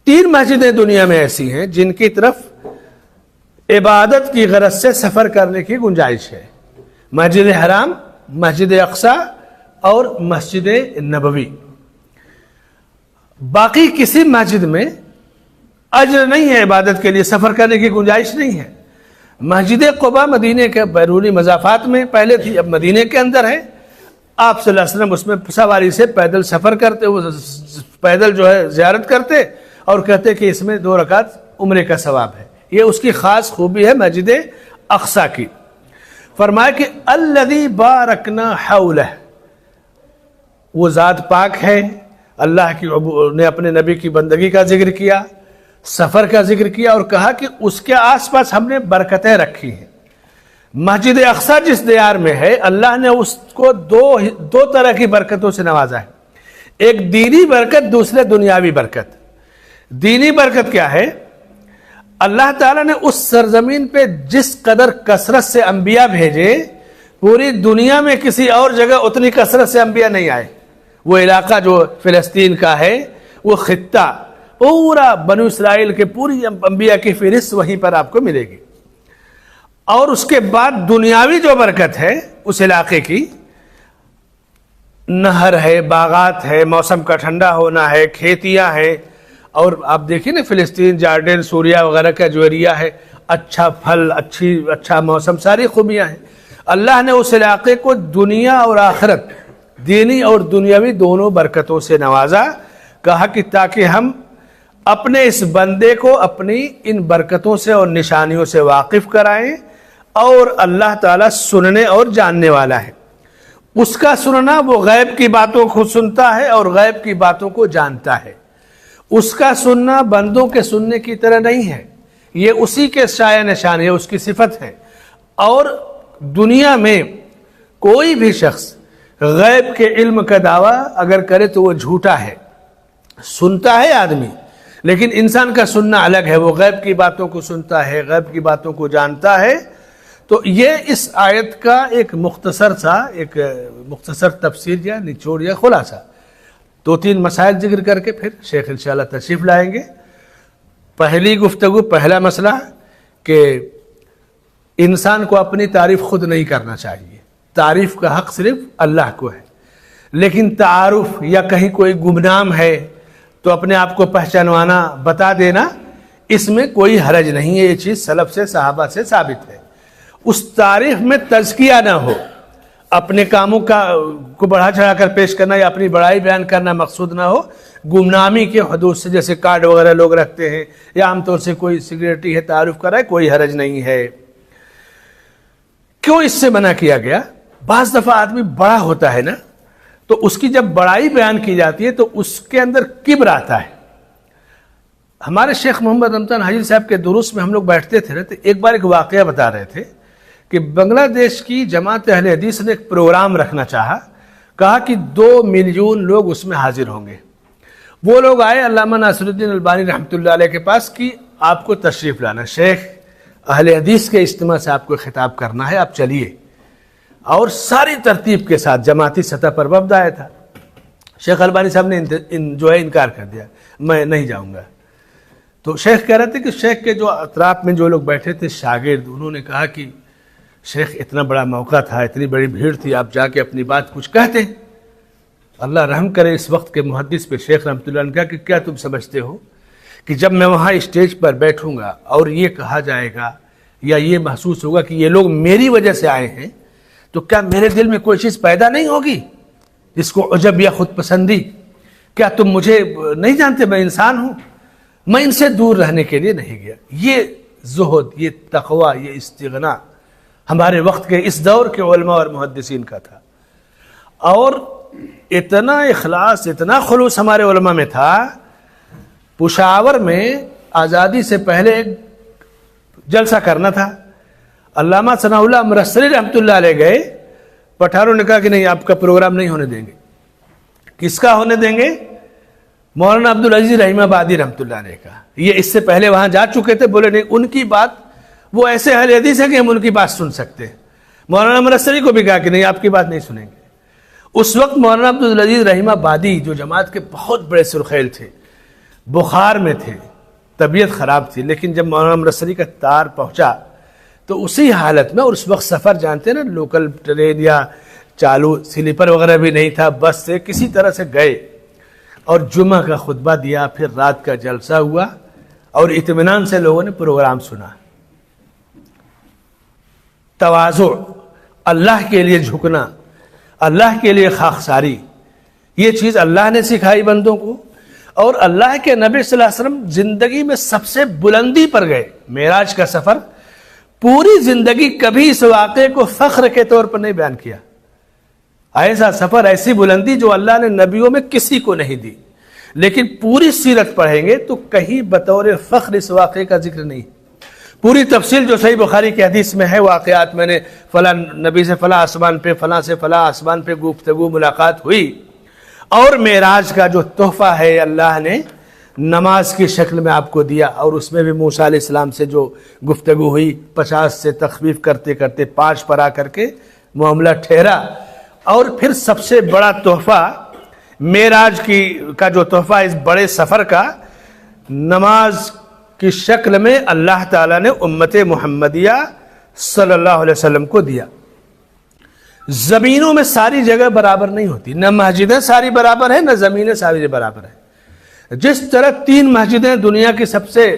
3 مسجدیں دنیا میں ایسی ہیں جن کی طرف عبادت کی غرض سے سفر کرنے کی گنجائش ہے. مسجد حرام، مسجد اقصی اور مسجد نبوی. باقی کسی مسجد میں اجر نہیں ہے، عبادت کے لیے سفر کرنے کی گنجائش نہیں ہے. مسجد قباء مدینے کے بیرونی مضافات میں پہلے تھی، اب مدینے کے اندر ہے. آپ صلی اللہ علیہ وسلم اس میں سواری سے پیدل سفر کرتے، پیدل جو ہے زیارت کرتے اور کہتے کہ اس میں 2 رکعت عمرے کا ثواب ہے. یہ اس کی خاص خوبی ہے مسجد اقصی کی. فرمایا کہ الذی بارکنا حولہ، وہ ذات پاک ہے. اللہ کی نے اپنے نبی کی بندگی کا ذکر کیا، سفر کا ذکر کیا اور کہا کہ اس کے آس پاس ہم نے برکتیں رکھی ہیں. مسجد اقصی جس دیار میں ہے اللہ نے اس کو دو طرح کی برکتوں سے نوازا ہے. ایک دینی برکت، دوسرے دنیاوی برکت. دینی برکت کیا ہے؟ اللہ تعالیٰ نے اس سرزمین پہ جس قدر کثرت سے انبیاء بھیجے، پوری دنیا میں کسی اور جگہ اتنی کثرت سے انبیاء نہیں آئے. وہ علاقہ جو فلسطین کا ہے، وہ خطہ، پورا بنو اسرائیل کے پوری انبیاء کی فہرست وہیں پر آپ کو ملے گی. اور اس کے بعد دنیاوی جو برکت ہے اس علاقے کی، نہر ہے، باغات ہے، موسم کا ٹھنڈا ہونا ہے، کھیتیاں ہیں. اور آپ دیکھیں نا فلسطین، جارڈن، سوریا وغیرہ کا جو ایریا ہے، اچھا پھل، اچھا موسم، ساری خوبیاں ہیں. اللہ نے اس علاقے کو دنیا اور آخرت، دینی اور دنیاوی دونوں برکتوں سے نوازا. کہا کہ تاکہ ہم اپنے اس بندے کو اپنی ان برکتوں سے اور نشانیوں سے واقف کرائیں. اور اللہ تعالیٰ سننے اور جاننے والا ہے. اس کا سننا، وہ غیب کی باتوں کو سنتا ہے اور غیب کی باتوں کو جانتا ہے. اس کا سننا بندوں کے سننے کی طرح نہیں ہے، یہ اسی کے سایہ نشان ہے، اس کی صفت ہے. اور دنیا میں کوئی بھی شخص غیب کے علم کا دعویٰ اگر کرے تو وہ جھوٹا ہے. سنتا ہے آدمی، لیکن انسان کا سننا الگ ہے. وہ غیب کی باتوں کو سنتا ہے، غیب کی باتوں کو جانتا ہے. تو یہ اس آیت کا ایک مختصر تفسیر یا نچوڑ یا خلاصہ. 2-3 مسائل ذکر کر کے پھر شیخ انشاءاللہ تشریف لائیں گے. پہلی گفتگو، پہلا مسئلہ کہ انسان کو اپنی تعریف خود نہیں کرنا چاہیے. تعریف کا حق صرف اللہ کو ہے. لیکن تعارف یا کہیں کوئی گمنام ہے تو اپنے آپ کو پہچانوانا، بتا دینا، اس میں کوئی حرج نہیں ہے. یہ چیز سلف سے، صحابہ سے ثابت ہے. اس تعریف میں تزکیہ نہ ہو، اپنے کاموں کو بڑھا چڑھا کر پیش کرنا یا اپنی بڑائی بیان کرنا مقصود نہ ہو. گمنامی کے حدود سے، جیسے کارڈ وغیرہ لوگ رکھتے ہیں یا عام طور سے کوئی سیکریٹری ہے تعارف کرائے، کوئی حرج نہیں ہے. کیوں اس سے منع کیا گیا؟ بعض دفعہ آدمی بڑا ہوتا ہے نا، تو اس کی جب بڑائی بیان کی جاتی ہے تو اس کے اندر کبر آتا ہے. ہمارے شیخ محمد رمضان حاجی صاحب کے دروس میں ہم لوگ بیٹھتے تھے نا، تو ایک بار ایک واقعہ بتا رہے تھے کہ بنگلہ دیش کی جماعت اہل حدیث نے ایک پروگرام رکھنا چاہا. کہا کہ 2 ملین لوگ اس میں حاضر ہوں گے. وہ لوگ آئے علامہ ناصر الدین البانی رحمۃ اللہ علیہ کے پاس کہ آپ کو تشریف لانا، شیخ اہل حدیث کے اجتماع سے آپ کو خطاب کرنا ہے، آپ چلیے. اور ساری ترتیب کے ساتھ جماعتی سطح پر وفد آیا تھا. شیخ البانی صاحب نے جو ہے انکار کر دیا، میں نہیں جاؤں گا. تو شیخ کہہ رہے تھے کہ شیخ کے جو اطراف میں جو لوگ بیٹھے تھے شاگرد، انہوں نے کہا کہ شیخ اتنا بڑا موقع تھا، اتنی بڑی بھیڑ تھی، آپ جا کے اپنی بات کچھ کہتے. اللہ رحم کرے اس وقت کے محدث پہ. شیخ رحمۃ اللہ نے کہا کہ کیا تم سمجھتے ہو کہ جب میں وہاں اسٹیج پر بیٹھوں گا اور یہ کہا جائے گا یا یہ محسوس ہوگا کہ یہ لوگ میری وجہ سے آئے ہیں، تو کیا میرے دل میں کوئی چیز پیدا نہیں ہوگی جس کو عجب یا خود پسندی؟ کیا تم مجھے نہیں جانتے میں انسان ہوں؟ میں ان سے دور رہنے کے لیے نہیں گیا۔ یہ زہد، یہ تقوی، یہ استغنا ہمارے وقت کے اس دور کے علماء اور محدثین کا تھا، اور اتنا اخلاص، اتنا خلوص ہمارے علماء میں تھا۔ پشاور میں آزادی سے پہلے ایک جلسہ کرنا تھا، علامہ ثناء اللہ امرتسری رحمۃ اللہ علیہ گئے، پٹھانوں نے کہا کہ نہیں، آپ کا پروگرام نہیں ہونے دیں گے۔ کس کا ہونے دیں گے؟ مولانا عبدالعزیز رحیم آبادی رحمۃ اللہ علیہ کا۔ یہ اس سے پہلے وہاں جا چکے تھے، بولے نہیں، ان کی بات، وہ ایسے اہل حدیث ہے کہ ہم ان کی بات سن سکتے ہیں۔ مولانا امرتسری کو بھی کہا کہ نہیں، آپ کی بات نہیں سنیں گے۔ اس وقت مولانا عبدالعزیز رحیم آبادی جو جماعت کے بہت بڑے سرخیل تھے، بخار میں تھے، طبیعت خراب تھی، لیکن جب مولانا امرتسری کا تار پہنچا تو اسی حالت میں، اور اس وقت سفر جانتے ہیں نا، لوکل ٹرین یا چالو سلیپر وغیرہ بھی نہیں تھا، بس سے کسی طرح سے گئے اور جمعہ کا خطبہ دیا، پھر رات کا جلسہ ہوا اور اطمینان سے لوگوں نے پروگرام سنا۔ تواضع، اللہ کے لیے جھکنا، اللہ کے لیے خاکساری، یہ چیز اللہ نے سکھائی بندوں کو۔ اور اللہ کے نبی صلی اللہ علیہ وسلم زندگی میں سب سے بلندی پر گئے، معراج کا سفر، پوری زندگی کبھی اس واقعے کو فخر کے طور پر نہیں بیان کیا۔ ایسا سفر، ایسی بلندی جو اللہ نے نبیوں میں کسی کو نہیں دی، لیکن پوری سیرت پڑھیں گے تو کہیں بطور فخر اس واقعے کا ذکر نہیں۔ پوری تفصیل جو صحیح بخاری کی حدیث میں ہے، واقعات، میں نے فلاں نبی سے فلاں آسمان پہ، فلاں سے فلاں آسمان پہ گفتگو، ملاقات ہوئی۔ اور معراج کا جو تحفہ ہے اللہ نے نماز کی شکل میں آپ کو دیا، اور اس میں بھی موسیٰ علیہ السلام سے جو گفتگو ہوئی، 50 سے تخفیف کرتے کرتے 5 پر آ کر کے معاملہ ٹھہرا۔ اور پھر سب سے بڑا تحفہ معراج کا جو تحفہ اس بڑے سفر کا، نماز کی شکل میں اللہ تعالیٰ نے امت محمدیہ صلی اللہ علیہ وسلم کو دیا۔ زمینوں میں ساری جگہ برابر نہیں ہوتی، نہ مسجدیں ساری برابر ہیں، نہ زمینیں ساری برابر ہیں۔ جس طرح 3 مسجدیں دنیا کی سب سے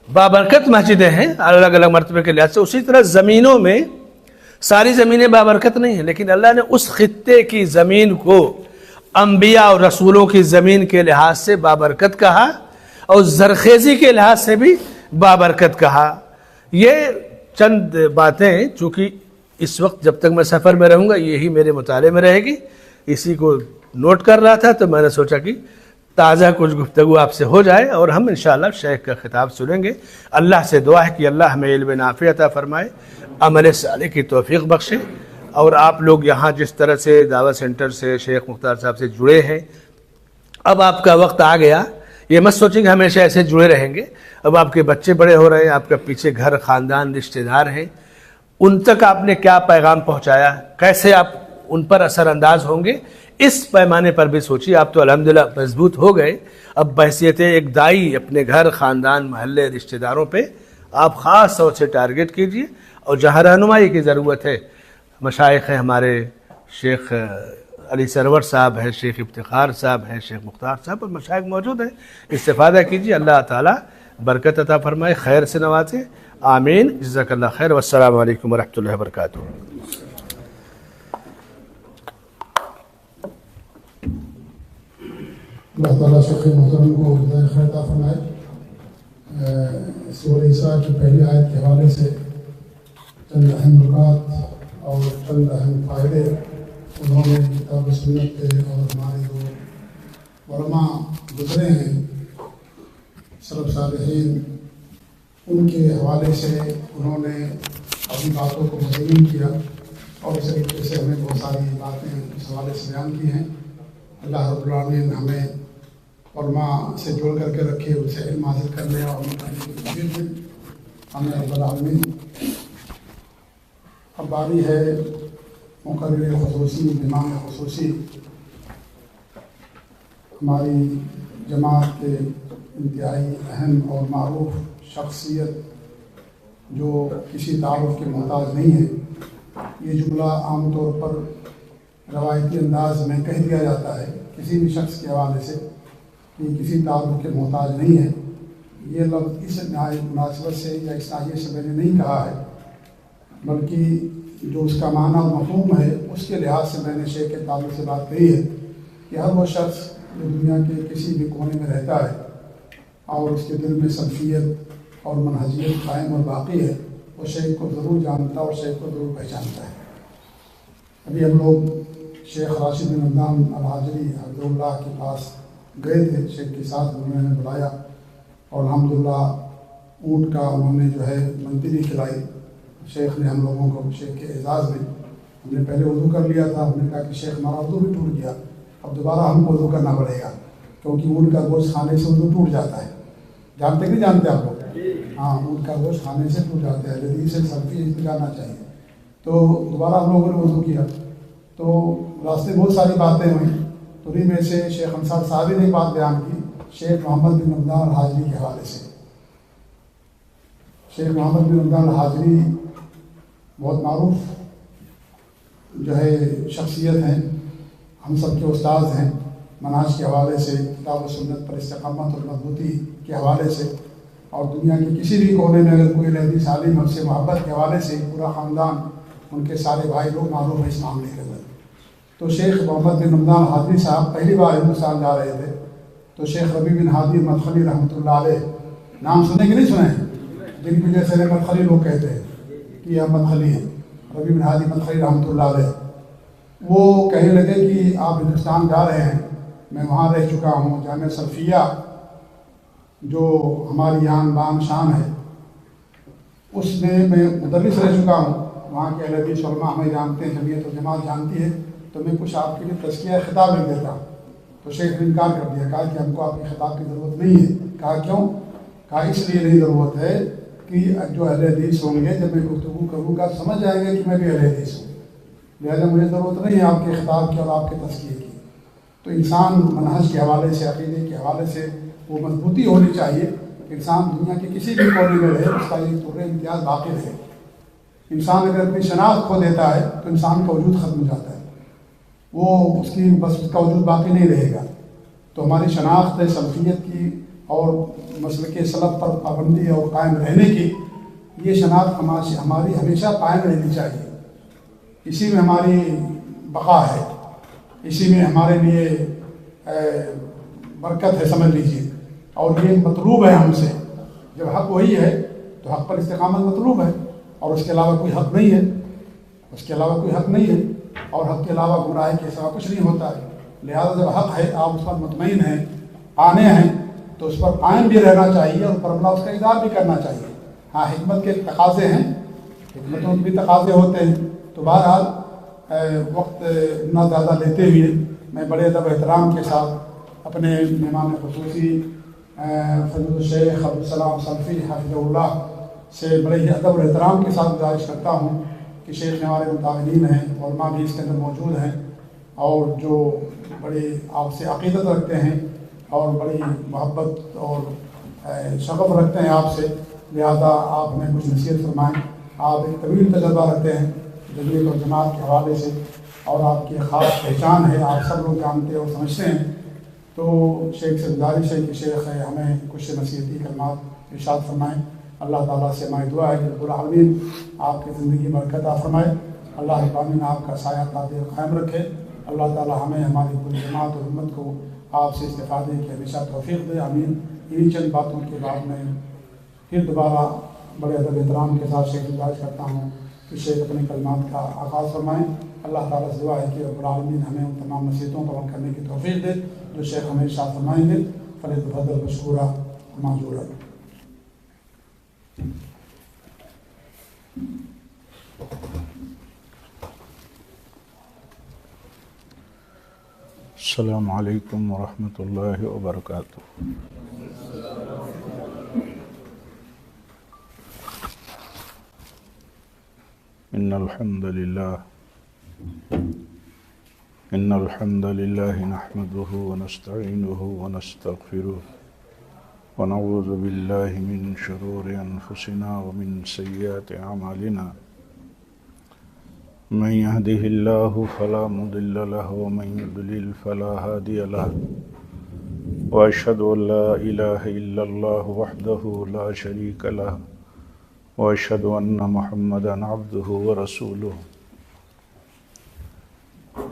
بابرکت مسجدیں ہیں الگ الگ مرتبے کے لحاظ سے، اسی طرح زمینوں میں ساری زمینیں بابرکت نہیں ہیں، لیکن اللہ نے اس خطے کی زمین کو انبیاء اور رسولوں کی زمین کے لحاظ سے بابرکت کہا، اور زرخیزی کے لحاظ سے بھی بابرکت کہا۔ یہ چند باتیں چونکہ اس وقت جب تک میں سفر میں رہوں گا یہی میرے مطالعے میں رہے گی، اسی کو نوٹ کر رہا تھا، تو میں نے سوچا کہ تازہ کچھ گفتگو آپ سے ہو جائے، اور ہم انشاءاللہ شیخ کا خطاب سنیں گے۔ اللہ سے دعا ہے کہ اللہ ہمیں علم نافع عطا فرمائے، عمل صالح کی توفیق بخشے۔ اور آپ لوگ یہاں جس طرح سے دعوت سینٹر سے شیخ مختار صاحب سے جڑے ہیں، اب آپ کا وقت آ گیا، یہ مت سوچیں کہ ہمیشہ ایسے جڑے رہیں گے۔ اب آپ کے بچے بڑے ہو رہے ہیں، آپ کا پیچھے گھر، خاندان، رشتہ دار ہیں، ان تک آپ نے کیا پیغام پہنچایا، کیسے آپ ان پر اثر انداز ہوں گے، اس پیمانے پر بھی سوچیے۔ آپ تو الحمدللہ مضبوط ہو گئے، اب بحیثیت ایک دائی اپنے گھر، خاندان، محلے، رشتہ داروں پہ آپ خاص طور سے ٹارگٹ کیجئے، اور جہاں رہنمائی کی ضرورت ہے، مشائخ ہیں ہمارے، شیخ علی سرور صاحب ہے، شیخ افتخار صاحب ہے، شیخ مختار صاحب، اور مشائخ موجود ہیں، استفادہ کیجیے۔ اللہ تعالیٰ برکت عطا فرمائے، خیر سے نوازے، آمین۔ جزاک اللہ خیر، والسلام علیکم ورحمۃ اللہ وبرکاتہ۔ اللہ تعالیٰ شیخ محترم کو جزائے خیر عطا فرمائے۔ سورہ اسراء کی پہلی آیت کے حوالے سے چند اہم نکات اور چند اہم فائدے انہوں نے کتاب و سنت کے اور ہمارے جو علماء گزرے ہیں سلف صالحین، ان کے حوالے سے انہوں نے اپنی باتوں کو مزین کیا، اور اس طریقے سے ہمیں بہت ساری باتیں اس حوالے سے بیان کی ہیں۔ اللہ رب العالمین ہمیں علماء سے جوڑ کر کے رکھے، ان سے علم حاصل کرنے اور عمل کرنے کی توفیق دے، ہمیں رب العالمین۔ اب باری ہے مقرر خصوصی، امام خصوصی، ہماری جماعت کے انتہائی اہم اور معروف شخصیت جو کسی تعارف کے محتاج نہیں ہے۔ یہ جملہ عام طور پر روایتی انداز میں کہہ دیا جاتا ہے کسی بھی شخص کے حوالے سے کہ کسی تعارف کے محتاج نہیں ہے۔ یہ لفظ اس نہایت مناسبت سے یا اس ناحیے سے میں نے نہیں کہا ہے بلکہ جو اس کا معنی و مفہوم ہے اس کے لحاظ سے میں نے شیخ کے تعلق سے بات کہی ہے کہ ہر وہ شخص جو دنیا کے کسی بھی کونے میں رہتا ہے اور اس کے دل میں سلفیت اور منہجیت قائم اور باقی ہے، وہ شیخ کو ضرور جانتا اور شیخ کو ضرور پہچانتا ہے۔ ابھی ہم لوگ شیخ راشد بن رمضان الحاجری حفظہ اللہ کے پاس گئے تھے، شیخ کے ساتھ انہوں نے بلایا اور الحمدللہ اونٹ کا انہوں نے جو ہے منتری کھلائی۔ شیخ نے ہم لوگوں کو شیخ کے اعزاز میں، ہم نے پہلے وضو کر لیا تھا، ہم نے کہا کہ شیخ ہمارا وضو بھی ٹوٹ گیا، اب دوبارہ ہم کو وضو کرنا پڑے گا کیونکہ اونٹ کا گوشت کھانے سے وضو ٹوٹ جاتا ہے۔ جانتے کہ نہیں جانتے آپ لوگ؟ ہاں، اونٹ کا گوشت کھانے سے ٹوٹ جاتا ہے، لذیذ سے سلفی اس میں جانا چاہیے۔ تو دوبارہ ہم لوگوں نے وضو کیا تو راستے بہت ساری باتیں ہوئیں، تو انہیں میں سے شیخ انصار صاحب نے ایک بات بیان کی شیخ محمد بن رمضان الحاجری کے حوالے سے۔ شیخ محمد بن رمضان الحاجری بہت معروف جو ہے شخصیت ہیں، ہم سب کے استاد ہیں، منہج کے حوالے سے، کتاب و سنت پر استقامت اور مضبوطی کے حوالے سے، اور دنیا کے کسی بھی کونے میں اگر کوئی حدیث عالم ہم سے محبت کے حوالے سے پورا خاندان، ان کے سارے بھائی لوگ معروف ہیں اس معاملے کے اندر۔ تو شیخ محمد بن رمضان حاجری صاحب پہلی بار ہندوستان جا رہے تھے، تو شیخ ربیع بن ہادی مدخلی رحمۃ اللہ علیہ، نام سنے کہ نہیں سنے ہیں؟ جن کی وجہ سے مدخلی لوگ کہتے ہیں کہ یہ مدخلی ہیں، ربیع بن ہادی مدخلی رحمۃ اللہ علیہ، وہ کہنے لگے کہ آپ ہندوستان جا رہے ہیں، میں وہاں رہ چکا ہوں، جامعہ سلفیہ جو ہماری آن بان شان ہے اس میں مدرس رہ چکا ہوں، وہاں کے اہل حدیث علماء ہمیں جانتے ہیں، جمعیت و جماعت جانتی ہے، تو میں کچھ آپ کے لیے تزکیہ خطاب لکھ دیتا ہوں۔ تو شیخ نے انکار کر دیا، کہا کہ ہم کو آپ کے خطاب کی ضرورت نہیں ہے۔ کہا کیوں؟ کہا اس لیے نہیں ضرورت ہے کہ جو اہل حدیث ہوں گے جب میں گفتگو کروں گا سمجھ جائیں گے کہ میں بھی اہل حدیث ہوں، لہٰذا مجھے ضرورت نہیں ہے آپ کے خطاب کی اور آپ کے تزکیے کی۔ تو انسان منہج کے حوالے سے، عقیدے کے حوالے سے وہ مضبوطی ہونی چاہیے، انسان دنیا کے کسی بھی کونے میں رہے اس کا ایک طور امتیاز باقی رہے۔ انسان اگر اپنی شناخت کھو دیتا ہے تو انسان کا وجود ختم ہو جاتا ہے، وہ اس کا وجود باقی نہیں رہے گا۔ تو ہماری شناخت ہے سلفیت کی اور مسلک سلف پر پابندی اور قائم رہنے کی، یہ شناخت ہماری ہمیشہ قائم رہنی چاہیے۔ اسی میں ہماری بقا ہے، اسی میں ہمارے لیے برکت ہے، سمجھ لیجیے، اور یہ مطلوب ہے ہم سے۔ جب حق وہی ہے تو حق پر استقامت مطلوب ہے، اور اس کے علاوہ کوئی حق نہیں ہے، اس کے علاوہ کوئی حق نہیں ہے، اور حق کے علاوہ گمراہی کے سوا کچھ نہیں ہوتا ہے۔ لہذا جب حق ہے آپ اس پر مطمئن ہیں، قانع ہیں، تو اس پر قائم بھی رہنا چاہیے اور پرملا اس کا اظہار بھی کرنا چاہیے۔ ہاں، حکمت کے تقاضے ہیں، حکمتوں کے بھی تقاضے ہوتے ہیں۔ تو بہرحال وقت نہ زیادہ لیتے ہوئے میں بڑے ادب احترام کے ساتھ اپنے مہمان خصوصی فضل الشیخ عبدالسلام سلفی حفظہ اللہ سے بڑے ہی ادب اور احترام کے ساتھ گزارش کرتا ہوں کہ شیخ نے ہمارے متعاونین ہیں، علماء بھی اس کے اندر موجود ہیں، اور جو بڑی آپ سے عقیدت رکھتے ہیں اور بڑی محبت اور شغف رکھتے ہیں آپ سے، لہذا آپ ہمیں کچھ نصیحت فرمائیں۔ آپ ایک طویل تجربہ رکھتے ہیں جمعیت اور جماعت کے حوالے سے، اور آپ کی خاص پہچان ہے، آپ سب لوگ جانتے اور سمجھتے ہیں۔ تو شیخ سے گزارش ہے کہ شیخ ہمیں کچھ نصیحتی کلمات ارشاد فرمائیں۔ اللہ تعالیٰ سے ہماری دعا ہے کہ رب العالمین آپ کی زندگی برکت عطا فرمائے، اللہ رب العالمین آپ کا سایہ تعدیر قائم رکھے، اللہ تعالیٰ ہمیں ہماری پوری جماعت اور امت کو آپ سے استفادے کی ہمیشہ توفیق دے، آمین۔ انہی چند باتوں کے بعد میں پھر دوبارہ بڑے ادب احترام کے ساتھ شیخ گزارش کرتا ہوں کہ شیخ اپنے کلمات کا آغاز فرمائیں۔ اللہ تعالیٰ سے دعا ہے کہ رب العالمین ہمیں ان تمام نصیحتوں پر عمل کرنے کی توفیق دے جو شیخ ہمیں ارشاد فرمائیں گے۔ فلیتفضل مشکورا معذورا۔ السلام علیکم ورحمۃ اللہ وبرکاتہ۔ ان الحمد للہ نحمده ونستعینه ونستغفره ونعوذ باللہ من شرور انفسنا ومن سیئات اعمالنا، من يهده الله فلا مضل له ومن يضلل فلا هادي له، وأشهد أن لا إله إلا الله وحده لا شريك له، وأشهد أن محمدا عبده ورسوله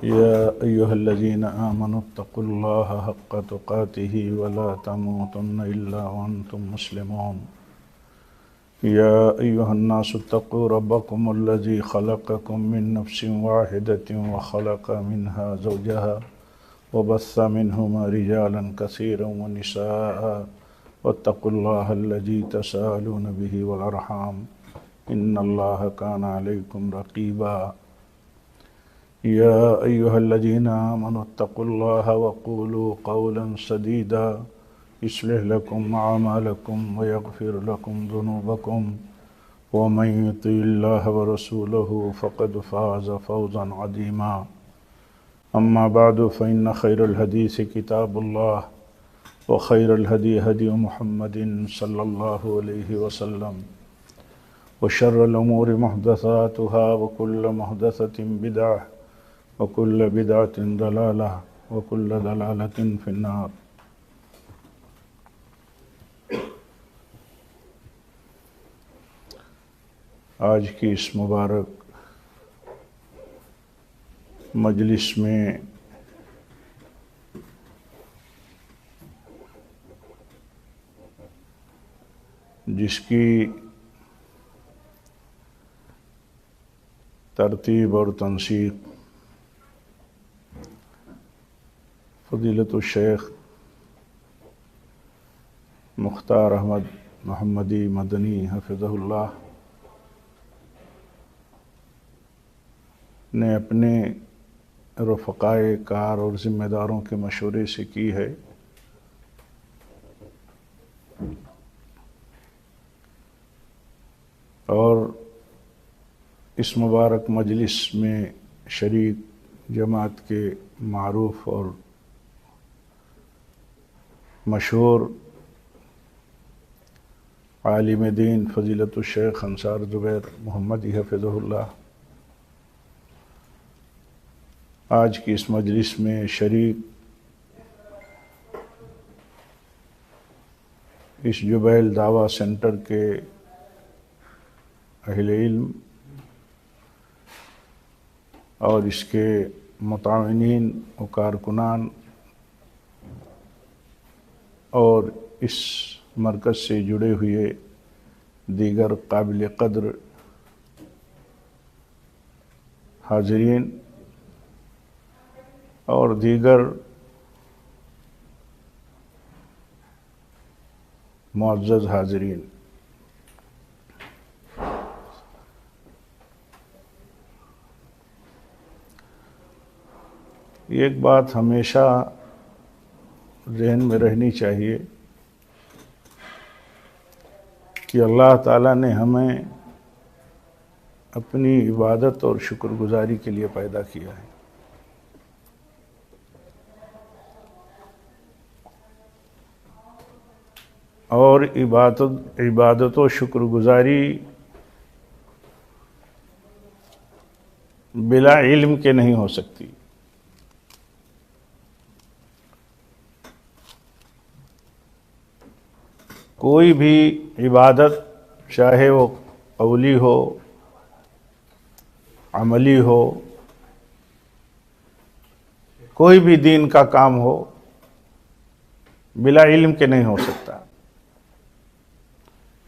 يا أيها الذين آمنوا اتقوا الله حق تقاته ولا تموتن إلا وأنتم مسلمون يا أيها الناس اتقوا ربكم الذي خلقكم من نفس واحدة وخلق منها زوجها وبث منهما رجالا كثيرا ونساء واتقوا الله الذي تساءلون به والأرحام إن الله كان عليكم رقيبا يا أيها الذين آمنوا اتقوا الله وقولوا قولا سديدا يصلح لكم أعمالكم ويغفر لكم ذنوبكم ومن يطع الله ورسوله فقد فاز فوزا عظيما أما بعد فإن خير الحديث كتاب الله وخير الهدي هدي محمد صلى الله عليه وسلم وشر الأمور محدثاتها وكل محدثة بدعة وكل بدعة ضلالة وكل ضلالة في النار۔ آج کی اس مبارک مجلس میں جس کی ترتیب اور تنسیق فضیلت الشیخ مختار احمد محمدی مدنی حفظہ اللہ نے اپنے رفقائے کار اور ذمہ داروں کے مشورے سے کی ہے، اور اس مبارک مجلس میں شریک جماعت کے معروف اور مشہور عالم دین فضیلت الشیخ انصار زبیر محمدی حفظہ اللہ آج کی اس مجلس میں شریک اس جبیل دعویٰ سینٹر کے اہل علم اور اس کے متعاونین و کارکنان اور اس مرکز سے جڑے ہوئے دیگر قابل قدر حاضرین اور دیگر معزز حاضرین، ایک بات ہمیشہ ذہن میں رہنی چاہیے کہ اللہ تعالیٰ نے ہمیں اپنی عبادت اور شکر گزاری کے لیے پیدا کیا ہے، اور عبادت و شکر گزاری بلا علم کے نہیں ہو سکتی۔ کوئی بھی عبادت چاہے وہ قولی ہو، عملی ہو، کوئی بھی دین کا کام ہو، بلا علم کے نہیں ہو سکتا،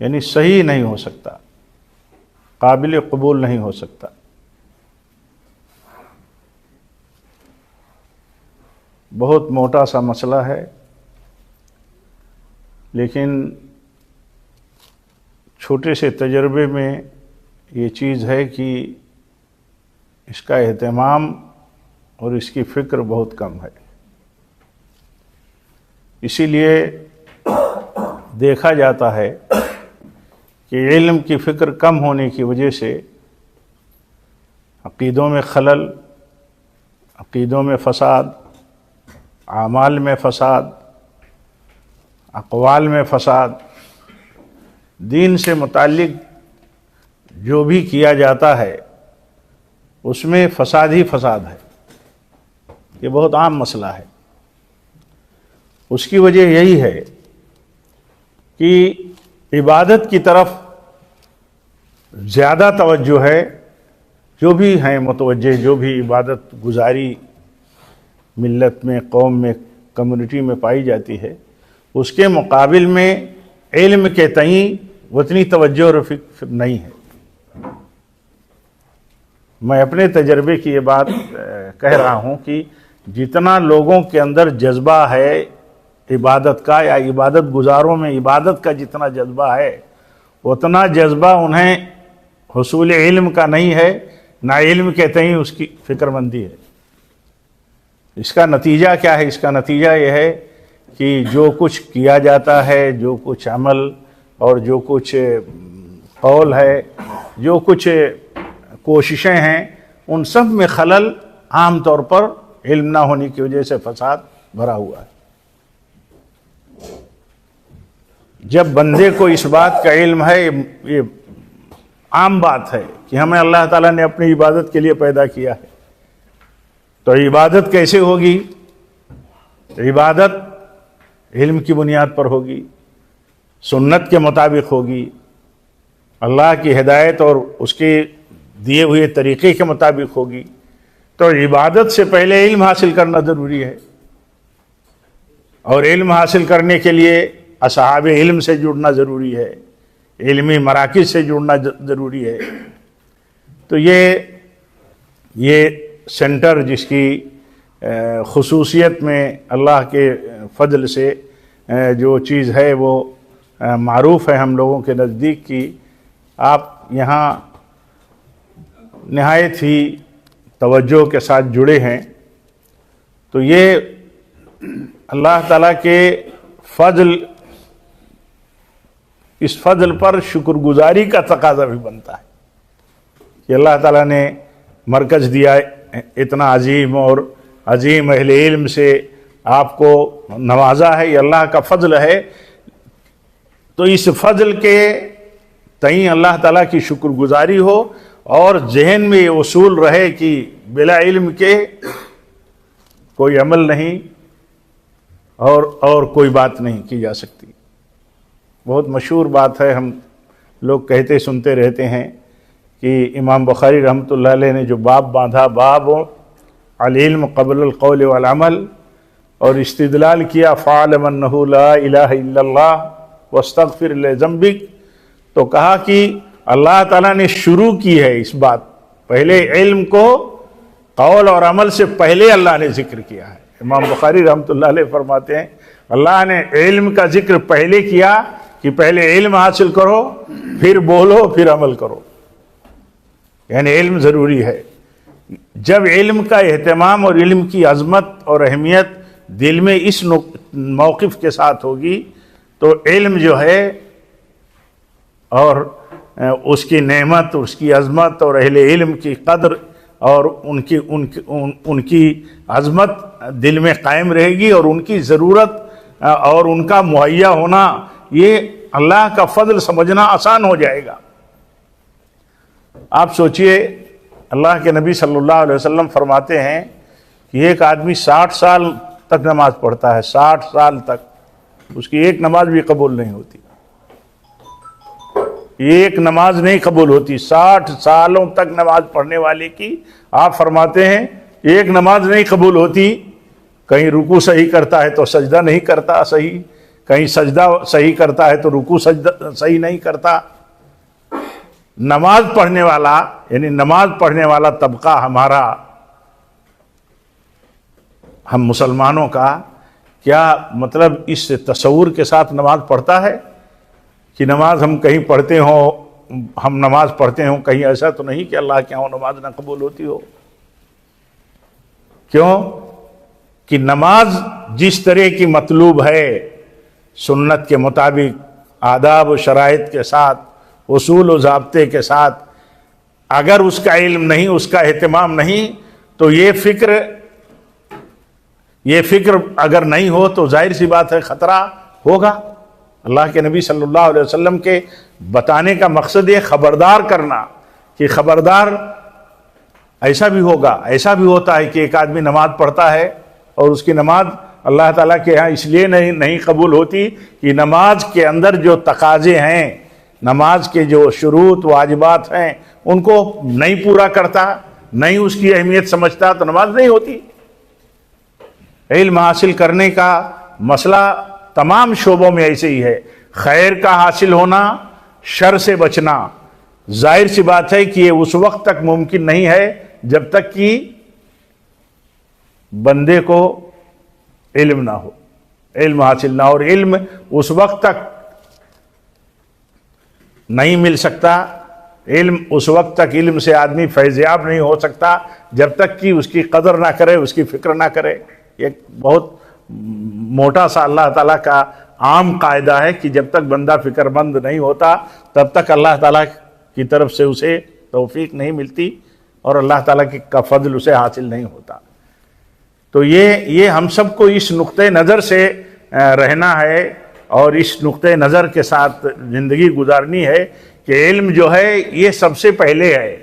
یعنی صحیح نہیں ہو سکتا، قابل قبول نہیں ہو سکتا۔ بہت موٹا سا مسئلہ ہے، لیکن چھوٹے سے تجربے میں یہ چیز ہے کہ اس کا اہتمام اور اس کی فکر بہت کم ہے۔ اسی لیے دیکھا جاتا ہے کہ علم کی فکر کم ہونے کی وجہ سے عقیدوں میں خلل، عقیدوں میں فساد، اعمال میں فساد، اقوال میں فساد، دین سے متعلق جو بھی کیا جاتا ہے اس میں فساد ہی فساد ہے۔ یہ بہت عام مسئلہ ہے۔ اس کی وجہ یہی ہے کہ عبادت کی طرف زیادہ توجہ ہے، جو بھی ہیں متوجہ، جو بھی عبادت گزاری ملت میں، قوم میں، کمیونٹی میں پائی جاتی ہے، اس کے مقابل میں علم کے تئیں اتنی توجہ اور فکر نہیں ہے۔ میں اپنے تجربے کی یہ بات کہہ رہا ہوں کہ جتنا لوگوں کے اندر جذبہ ہے عبادت کا، یا عبادت گزاروں میں عبادت کا جتنا جذبہ ہے، اتنا جذبہ انہیں حصول علم کا نہیں ہے، نہ علم کے تئیں اس کی فکر مندی ہے۔ اس کا نتیجہ کیا ہے؟ اس کا نتیجہ یہ ہے کہ جو کچھ کیا جاتا ہے، جو کچھ عمل اور جو کچھ قول ہے، جو کچھ کوششیں ہیں، ان سب میں خلل عام طور پر علم نہ ہونے کی وجہ سے فساد بھرا ہوا ہے۔ جب بندے کو اس بات کا علم ہے، یہ عام بات ہے کہ ہمیں اللہ تعالیٰ نے اپنی عبادت کے لیے پیدا کیا ہے، تو عبادت کیسے ہوگی؟ عبادت علم کی بنیاد پر ہوگی، سنت کے مطابق ہوگی، اللہ کی ہدایت اور اس کے دیے ہوئے طریقے کے مطابق ہوگی۔ تو عبادت سے پہلے علم حاصل کرنا ضروری ہے، اور علم حاصل کرنے کے لیے اصحاب علم سے جڑنا ضروری ہے، علمی مراکز سے جڑنا ضروری ہے۔ تو یہ سینٹر جس کی خصوصیت میں اللہ کے فضل سے جو چیز ہے وہ معروف ہے ہم لوگوں کے نزدیک کی، آپ یہاں نہایت ہی توجہ کے ساتھ جڑے ہیں، تو یہ اللہ تعالیٰ کے فضل، اس فضل پر شکر گزاری کا تقاضا بھی بنتا ہے کہ اللہ تعالیٰ نے مرکز دیا اتنا عظیم، اور عظیم اہل علم سے آپ کو نوازا ہے، یہ اللہ کا فضل ہے۔ تو اس فضل کے تئیں اللہ تعالیٰ کی شکر گزاری ہو، اور ذہن میں یہ اصول رہے کہ بلا علم کے کوئی عمل نہیں اور کوئی بات نہیں کی جا سکتی۔ بہت مشہور بات ہے، ہم لوگ کہتے سنتے رہتے ہیں کہ امام بخاری رحمۃ اللہ علیہ نے جو باب باندھا، باب العلم قبل القول والعمل، اور استدلال کیا فاعلم انہ لا الہ الا اللہ واستغفر لذنبک، تو کہا کہ اللہ تعالیٰ نے شروع کی ہے اس بات، پہلے علم کو قول اور عمل سے پہلے اللہ نے ذکر کیا ہے۔ امام بخاری رحمۃ اللہ علیہ فرماتے ہیں اللہ نے علم کا ذکر پہلے کیا کہ پہلے علم حاصل کرو، پھر بولو، پھر عمل کرو، یعنی علم ضروری ہے۔ جب علم کا اہتمام اور علم کی عظمت اور اہمیت دل میں اس موقف کے ساتھ ہوگی تو علم جو ہے اور اس کی نعمت، اس کی عظمت اور اہل علم کی قدر اور ان کی عظمت دل میں قائم رہے گی، اور ان کی ضرورت اور ان کا مہیا ہونا، یہ اللہ کا فضل سمجھنا آسان ہو جائے گا۔ آپ سوچئے اللہ کے نبی صلی اللہ علیہ وسلم فرماتے ہیں کہ ایک آدمی 60 سال تک نماز پڑھتا ہے، 60 سال تک اس کی ایک نماز بھی قبول نہیں ہوتی، ایک نماز نہیں قبول ہوتی۔ 60 سالوں تک نماز پڑھنے والے کی آپ فرماتے ہیں ایک نماز نہیں قبول ہوتی۔ کہیں رکوع صحیح کرتا ہے تو سجدہ نہیں کرتا صحیح، کہیں سجدہ صحیح کرتا ہے تو رکوع سجدہ صحیح نہیں کرتا۔ نماز پڑھنے والا، یعنی نماز پڑھنے والا طبقہ ہمارا، ہم مسلمانوں کا، کیا مطلب اس تصور کے ساتھ نماز پڑھتا ہے کہ نماز ہم کہیں پڑھتے ہوں، ہم نماز پڑھتے ہوں، کہیں ایسا تو نہیں کہ اللہ کے ہاں نماز نہ قبول ہوتی ہو؟ کیوں کہ نماز جس طرح کی مطلوب ہے، سنت کے مطابق، آداب و شرائط کے ساتھ، اصول و ضابطے کے ساتھ، اگر اس کا علم نہیں، اس کا اہتمام نہیں، تو یہ فکر اگر نہیں ہو تو ظاہر سی بات ہے خطرہ ہوگا۔ اللہ کے نبی صلی اللہ علیہ وسلم کے بتانے کا مقصد یہ خبردار کرنا کہ خبردار، ایسا بھی ہوگا، ایسا بھی ہوتا ہے کہ ایک آدمی نماز پڑھتا ہے اور اس کی نماز اللہ تعالیٰ کے ہاں اس لیے نہیں قبول ہوتی کہ نماز کے اندر جو تقاضے ہیں، نماز کے جو شروط واجبات ہیں ان کو نہیں پورا کرتا، نہیں اس کی اہمیت سمجھتا تو نماز نہیں ہوتی۔ علم حاصل کرنے کا مسئلہ تمام شعبوں میں ایسے ہی ہے، خیر کا حاصل ہونا، شر سے بچنا۔ ظاہر سی بات ہے کہ یہ اس وقت تک ممکن نہیں ہے جب تک کہ بندے کو علم نہ ہو، علم حاصل نہ ہو، اور علم اس وقت تک نہیں مل سکتا، علم اس وقت تک علم سے آدمی فیضیاب نہیں ہو سکتا جب تک کہ اس کی قدر نہ کرے، اس کی فکر نہ کرے۔ یہ بہت موٹا سا اللہ تعالیٰ کا عام قاعدہ ہے کہ جب تک بندہ فکر مند نہیں ہوتا تب تک اللہ تعالیٰ کی طرف سے اسے توفیق نہیں ملتی اور اللہ تعالیٰ کا فضل اسے حاصل نہیں ہوتا۔ تو یہ ہم سب کو اس نقطۂ نظر سے رہنا ہے اور اس نقطۂ نظر کے ساتھ زندگی گزارنی ہے کہ علم جو ہے یہ سب سے پہلے ہے۔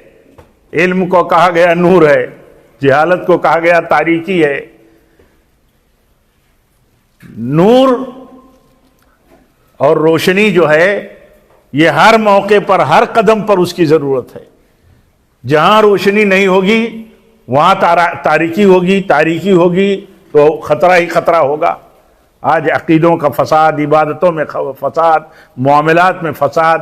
علم کو کہا گیا نور ہے، جہالت کو کہا گیا تاریکی ہے۔ نور اور روشنی جو ہے یہ ہر موقع پر، ہر قدم پر اس کی ضرورت ہے۔ جہاں روشنی نہیں ہوگی وہاں تاریکی ہوگی، تاریکی ہوگی تو خطرہ ہی خطرہ ہوگا۔ آج عقیدوں کا فساد، عبادتوں میں فساد، معاملات میں فساد،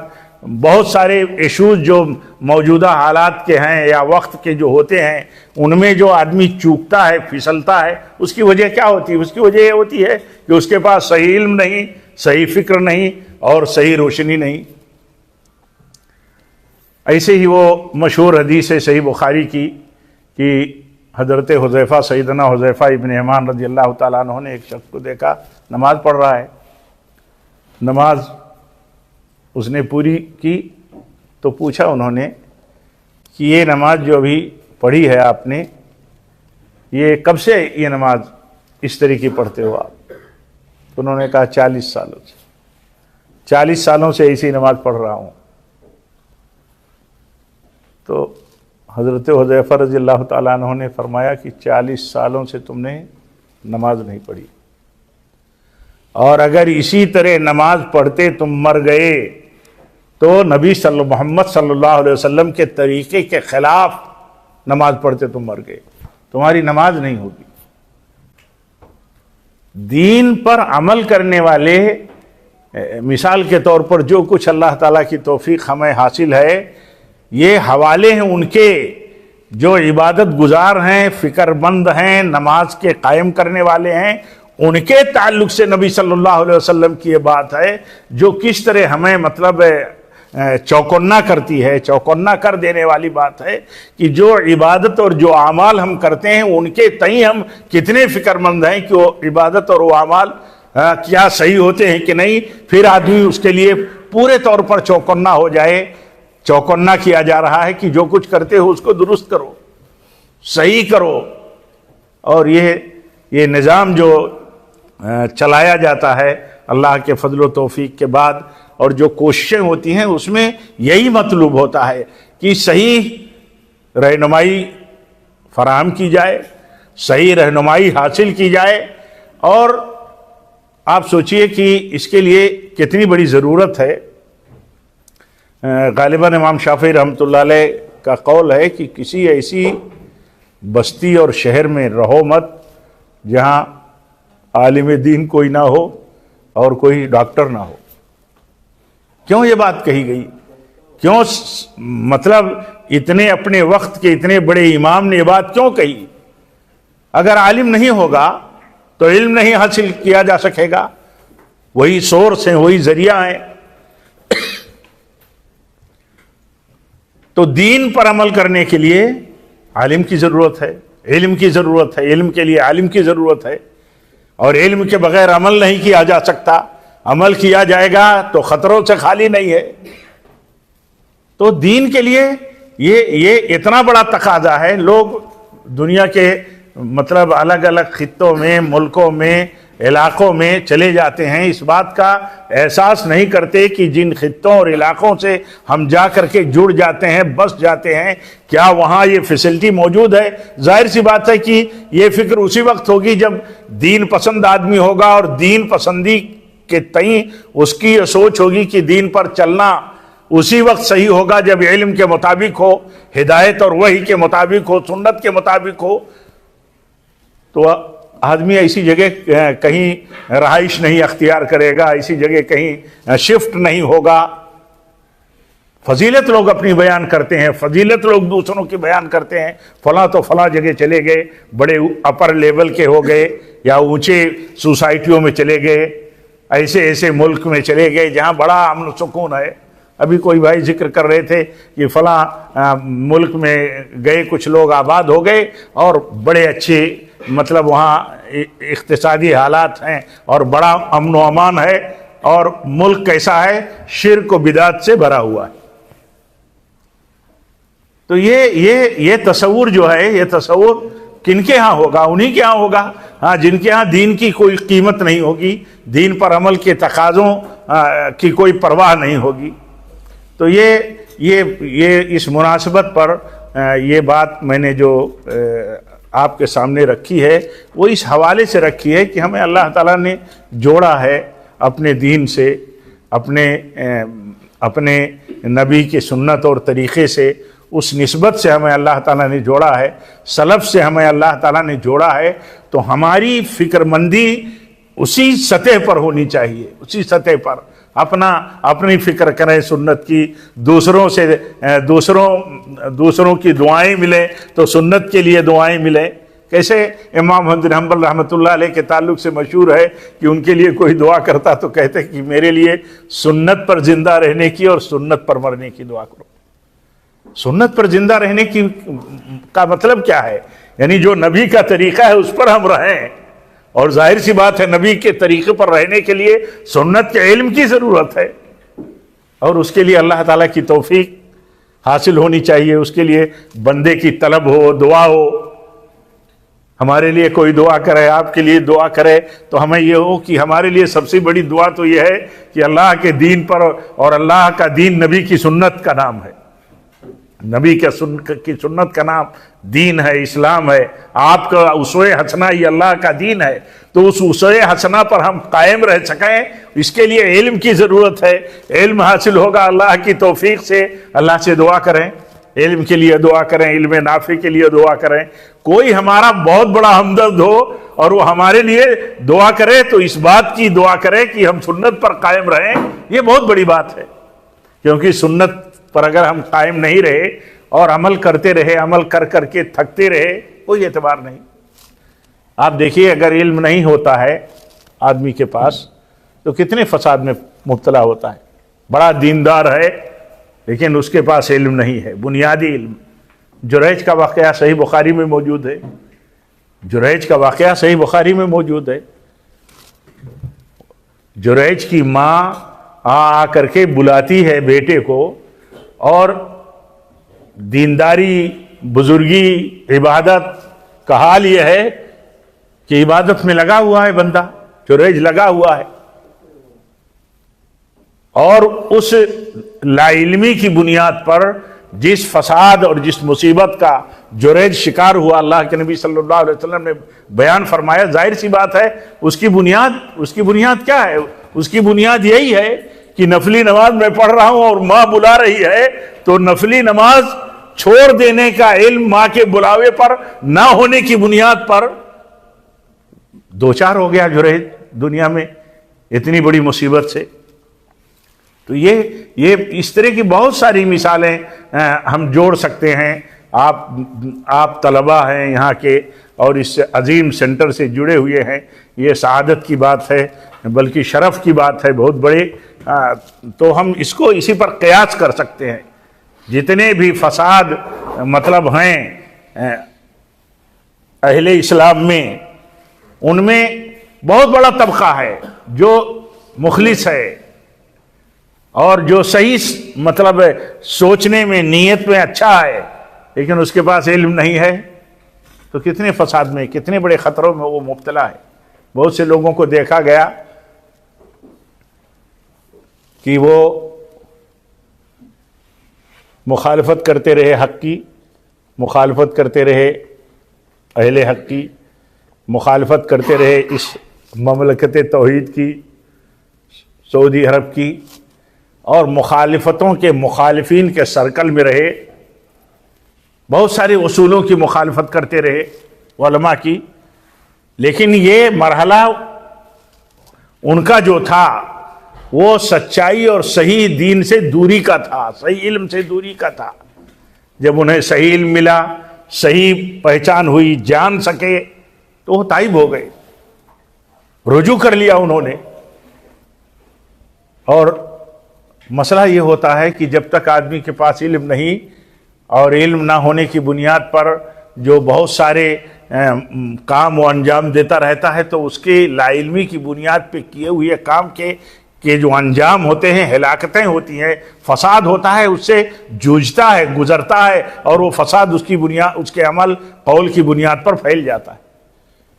بہت سارے ایشوز جو موجودہ حالات کے ہیں یا وقت کے جو ہوتے ہیں ان میں جو آدمی چوکتا ہے، پھسلتا ہے، اس کی وجہ کیا ہوتی ہے؟ اس کی وجہ یہ ہوتی ہے کہ اس کے پاس صحیح علم نہیں، صحیح فکر نہیں اور صحیح روشنی نہیں۔ ایسے ہی وہ مشہور حدیث ہے صحیح بخاری کی کہ حضرت حذیفہ، سیدنا حذیفہ ابن یمان رضی اللہ تعالیٰ عنہ نے ایک شخص کو دیکھا نماز پڑھ رہا ہے۔ نماز اس نے پوری کی تو پوچھا انہوں نے کہ یہ نماز جو ابھی پڑھی ہے آپ نے، یہ کب سے یہ نماز اس طریقے پڑھتے ہو آپ؟ تو انہوں نے کہا 40 سالوں سے، 40 سالوں سے ایسی نماز پڑھ رہا ہوں۔ تو حضرت حذیفہ رضی اللہ تعالیٰ عنہ نے فرمایا کہ 40 سالوں سے تم نے نماز نہیں پڑھی، اور اگر اسی طرح نماز پڑھتے تم مر گئے تو نبی محمد صلی اللہ علیہ وسلم کے طریقے کے خلاف نماز پڑھتے تم مر گئے، تمہاری نماز نہیں ہوگی۔ دین پر عمل کرنے والے، مثال کے طور پر جو کچھ اللہ تعالیٰ کی توفیق ہمیں حاصل ہے، یہ حوالے ہیں ان کے جو عبادت گزار ہیں، فکر مند ہیں، نماز کے قائم کرنے والے ہیں، ان کے تعلق سے نبی صلی اللہ علیہ وسلم کی یہ بات ہے جو کس طرح ہمیں مطلب چوکنا کرتی ہے، چوکنا کر دینے والی بات ہے کہ جو عبادت اور جو اعمال ہم کرتے ہیں ان کے تئیں ہم کتنے فکر مند ہیں کہ وہ عبادت اور وہ اعمال کیا صحیح ہوتے ہیں کہ نہیں۔ پھر آدمی اس کے لیے پورے طور پر چوکنا ہو جائے، چوکنا کیا جا رہا ہے کہ جو کچھ کرتے ہو اس کو درست کرو، صحیح کرو۔ اور یہ نظام جو چلایا جاتا ہے اللہ کے فضل و توفیق کے بعد، اور جو کوششیں ہوتی ہیں اس میں یہی مطلوب ہوتا ہے کہ صحیح رہنمائی فراہم کی جائے، صحیح رہنمائی حاصل کی جائے۔ اور آپ سوچئے کہ اس کے لیے کتنی بڑی ضرورت ہے۔ غالباً امام شافعی رحمۃ اللہ علیہ کا قول ہے کہ کسی ایسی بستی اور شہر میں رہو مت جہاں عالم دین کوئی نہ ہو اور کوئی ڈاکٹر نہ ہو۔ کیوں یہ بات کہی گئی؟ کیوں مطلب اتنے اپنے وقت کے اتنے بڑے امام نے یہ بات کیوں کہی؟ اگر عالم نہیں ہوگا تو علم نہیں حاصل کیا جا سکے گا، وہی سورس ہیں، وہی ذریعہ ہیں۔ تو دین پر عمل کرنے کے لیے عالم کی ضرورت ہے، علم کی ضرورت ہے، علم کے لیے عالم کی ضرورت ہے، اور علم کے بغیر عمل نہیں کیا جا سکتا۔ عمل کیا جائے گا تو خطروں سے خالی نہیں ہے۔ تو دین کے لیے یہ اتنا بڑا تقاضا ہے۔ لوگ دنیا کے مطلب الگ الگ خطوں میں، ملکوں میں، علاقوں میں چلے جاتے ہیں، اس بات کا احساس نہیں کرتے کہ جن خطوں اور علاقوں سے ہم جا کر کے جڑ جاتے ہیں، بس جاتے ہیں، کیا وہاں یہ فیسلٹی موجود ہے؟ ظاہر سی بات ہے کہ یہ فکر اسی وقت ہوگی جب دین پسند آدمی ہوگا، اور دین پسندی کے تئیں اس کی یہ سوچ ہوگی کہ دین پر چلنا اسی وقت صحیح ہوگا جب علم کے مطابق ہو، ہدایت اور وحی کے مطابق ہو، سنت کے مطابق ہو. تو آدمی ایسی جگہ کہیں رہائش نہیں اختیار کرے گا، ایسی جگہ کہیں شفٹ نہیں ہوگا. فضیلت لوگ اپنی بیان کرتے ہیں، فضیلت لوگ دوسروں کی بیان کرتے ہیں. فلاں تو فلاں جگہ چلے گئے، بڑے اپر لیول کے ہو گئے، یا اونچے سوسائٹیوں میں چلے گئے، ایسے ایسے ملک میں چلے گئے جہاں بڑا امن و سکون ہے. ابھی کوئی بھائی ذکر کر رہے تھے کہ فلاں ملک میں گئے، کچھ لوگ آباد ہو گئے اور بڑے اچھے مطلب وہاں اقتصادی حالات ہیں اور بڑا امن و امان ہے، اور ملک کیسا ہے؟ شرک و بدعت سے بھرا ہوا ہے. تو یہ تصور جو ہے، یہ تصور کن کے ہاں ہوگا؟ انہی کے ہاں ہوگا ہاں جن کے ہاں دین کی کوئی قیمت نہیں ہوگی، دین پر عمل کے تقاضوں کی کوئی پرواہ نہیں ہوگی. تو یہ اس مناسبت پر یہ بات میں نے جو آپ کے سامنے رکھی ہے وہ اس حوالے سے رکھی ہے کہ ہمیں اللہ تعالیٰ نے جوڑا ہے اپنے دین سے، اپنے نبی کے سنت اور طریقے سے، اس نسبت سے ہمیں اللہ تعالیٰ نے جوڑا ہے، سلف سے ہمیں اللہ تعالیٰ نے جوڑا ہے. تو ہماری فکر مندی اسی سطح پر ہونی چاہیے، اسی سطح پر اپنی فکر کریں سنت کی. دوسروں کی دعائیں ملیں تو سنت کے لیے دعائیں ملیں. کیسے امام احمد بن حنبل رحمۃ اللہ علیہ کے تعلق سے مشہور ہے کہ ان کے لیے کوئی دعا کرتا تو کہتے کہ میرے لیے سنت پر زندہ رہنے کی اور سنت پر مرنے کی دعا کرو. سنت پر زندہ رہنے کی کا مطلب کیا ہے؟ یعنی جو نبی کا طریقہ ہے اس پر ہم رہیں، اور ظاہر سی بات ہے نبی کے طریقے پر رہنے کے لیے سنت کے علم کی ضرورت ہے، اور اس کے لیے اللہ تعالیٰ کی توفیق حاصل ہونی چاہیے. اس کے لیے بندے کی طلب ہو، دعا ہو. ہمارے لیے کوئی دعا کرے، آپ کے لیے دعا کرے، تو ہمیں یہ ہو کہ ہمارے لیے سب سے بڑی دعا تو یہ ہے کہ اللہ کے دین پر، اور اللہ کا دین نبی کی سنت کا نام ہے. نبی کی سنت کا نام دین ہے، اسلام ہے. آپ کا اسوہ حسنہ یہ اللہ کا دین ہے. تو اس اسوہ حسنہ پر ہم قائم رہ سکیں، اس کے لیے علم کی ضرورت ہے. علم حاصل ہوگا اللہ کی توفیق سے. اللہ سے دعا کریں، علم کے لیے دعا کریں، علم نافع کے لیے دعا کریں. کوئی ہمارا بہت بڑا ہمدرد ہو اور وہ ہمارے لیے دعا کرے تو اس بات کی دعا کرے کہ ہم سنت پر قائم رہیں. یہ بہت بڑی بات ہے، کیونکہ سنت پر اگر ہم قائم نہیں رہے اور عمل کرتے رہے، عمل کر کر کے تھکتے رہے، کوئی اعتبار نہیں. آپ دیکھیے اگر علم نہیں ہوتا ہے آدمی کے پاس تو کتنے فساد میں مبتلا ہوتا ہے. بڑا دیندار ہے لیکن اس کے پاس علم نہیں ہے، بنیادی علم. جریج کا واقعہ صحیح بخاری میں موجود ہے. جریج کا واقعہ صحیح بخاری میں موجود ہے. جریج کی ماں آ کر کے بلاتی ہے بیٹے کو، اور دینداری، بزرگی، عبادت کا حال یہ ہے کہ عبادت میں لگا ہوا ہے بندہ، جریج لگا ہوا ہے. اور اس لا علمی کی بنیاد پر جس فساد اور جس مصیبت کا جریج شکار ہوا، اللہ کے نبی صلی اللہ علیہ وسلم نے بیان فرمایا. ظاہر سی بات ہے اس کی بنیاد کیا ہے؟ اس کی بنیاد یہی ہے کہ نفلی نماز میں پڑھ رہا ہوں اور ماں بلا رہی ہے، تو نفلی نماز چھوڑ دینے کا علم ماں کے بلاوے پر نہ ہونے کی بنیاد پر دو چار ہو گیا جریج دنیا میں اتنی بڑی مصیبت سے. تو یہ اس طرح کی بہت ساری مثالیں ہم جوڑ سکتے ہیں. آپ طلبہ ہیں یہاں کے اور اس عظیم سینٹر سے جڑے ہوئے ہیں. یہ سعادت کی بات ہے، بلکہ شرف کی بات ہے بہت بڑے. تو ہم اس کو اسی پر قیاس کر سکتے ہیں. جتنے بھی فساد مطلب ہیں اہل اسلام میں، ان میں بہت بڑا طبقہ ہے جو مخلص ہے اور جو صحیح مطلب سوچنے میں، نیت میں اچھا ہے، لیکن اس کے پاس علم نہیں ہے تو کتنے فساد میں، کتنے بڑے خطروں میں وہ مبتلا ہے. بہت سے لوگوں کو دیکھا گیا کہ وہ مخالفت کرتے رہے حق کی، مخالفت کرتے رہے اہل حق کی، مخالفت کرتے رہے اس مملکت توحید کی، سعودی عرب کی، اور مخالفتوں کے مخالفین کے سرکل میں رہے، بہت سارے اصولوں کی مخالفت کرتے رہے علماء کی، لیکن یہ مرحلہ ان کا جو تھا وہ سچائی اور صحیح دین سے دوری کا تھا، صحیح علم سے دوری کا تھا۔ جب انہیں صحیح علم ملا، صحیح پہچان ہوئی، جان سکے، تو وہ تائب ہو گئے، رجوع کر لیا انہوں نے۔ اور مسئلہ یہ ہوتا ہے کہ جب تک آدمی کے پاس علم نہیں، اور علم نہ ہونے کی بنیاد پر جو بہت سارے کام و انجام دیتا رہتا ہے، تو اس کے لا علمی کی بنیاد پہ کیے ہوئے کام کے جو انجام ہوتے ہیں، ہلاکتیں ہوتی ہیں، فساد ہوتا ہے، اس سے جوجھتا ہے، گزرتا ہے، اور وہ فساد اس کے عمل قول کی بنیاد پر پھیل جاتا ہے۔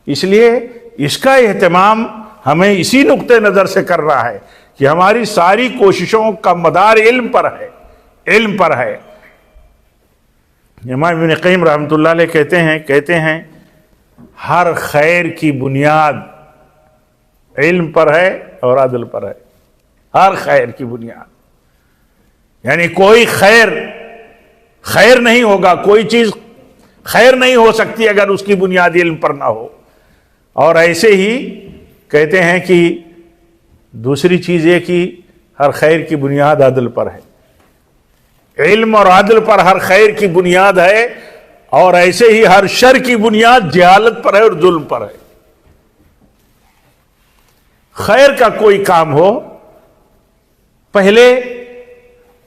اس لیے اس کا اہتمام ہمیں اسی نقطہ نظر سے کر رہا ہے کہ ہماری ساری کوششوں کا مدار علم پر ہے، علم پر ہے۔ امام ابن قیم رحمۃ اللہ علیہ کہتے ہیں ہر خیر کی بنیاد علم پر ہے اور عدل پر ہے، ہر خیر کی بنیاد، یعنی کوئی خیر نہیں ہوگا، کوئی چیز خیر نہیں ہو سکتی اگر اس کی بنیاد علم پر نہ ہو۔ اور ایسے ہی کہتے ہیں کہ دوسری چیز یہ کہ ہر خیر کی بنیاد عدل پر ہے، علم اور عدل پر ہر خیر کی بنیاد ہے، اور ایسے ہی ہر شر کی بنیاد جہالت پر ہے اور ظلم پر ہے۔ خیر کا کوئی کام ہو، پہلے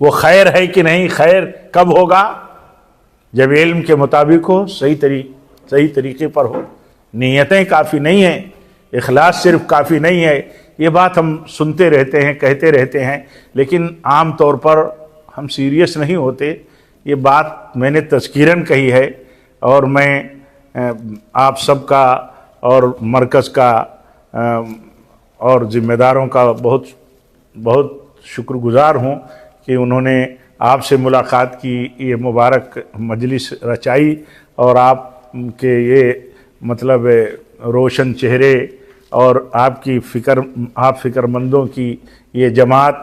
وہ خیر ہے کہ نہیں، خیر کب ہوگا؟ جب علم کے مطابق ہو، صحیح طریقے پر ہو۔ نیتیں کافی نہیں ہیں، اخلاص صرف کافی نہیں ہے، یہ بات ہم سنتے رہتے ہیں، کہتے رہتے ہیں، لیکن عام طور پر ہم سیریس نہیں ہوتے۔ یہ بات میں نے تذکیراً کہی ہے، اور میں آپ سب کا اور مرکز کا اور ذمہ داروں کا بہت بہت شکر گزار ہوں کہ انہوں نے آپ سے ملاقات کی، یہ مبارک مجلس رچائی، اور آپ کے یہ مطلب روشن چہرے اور آپ فکر مندوں کی یہ جماعت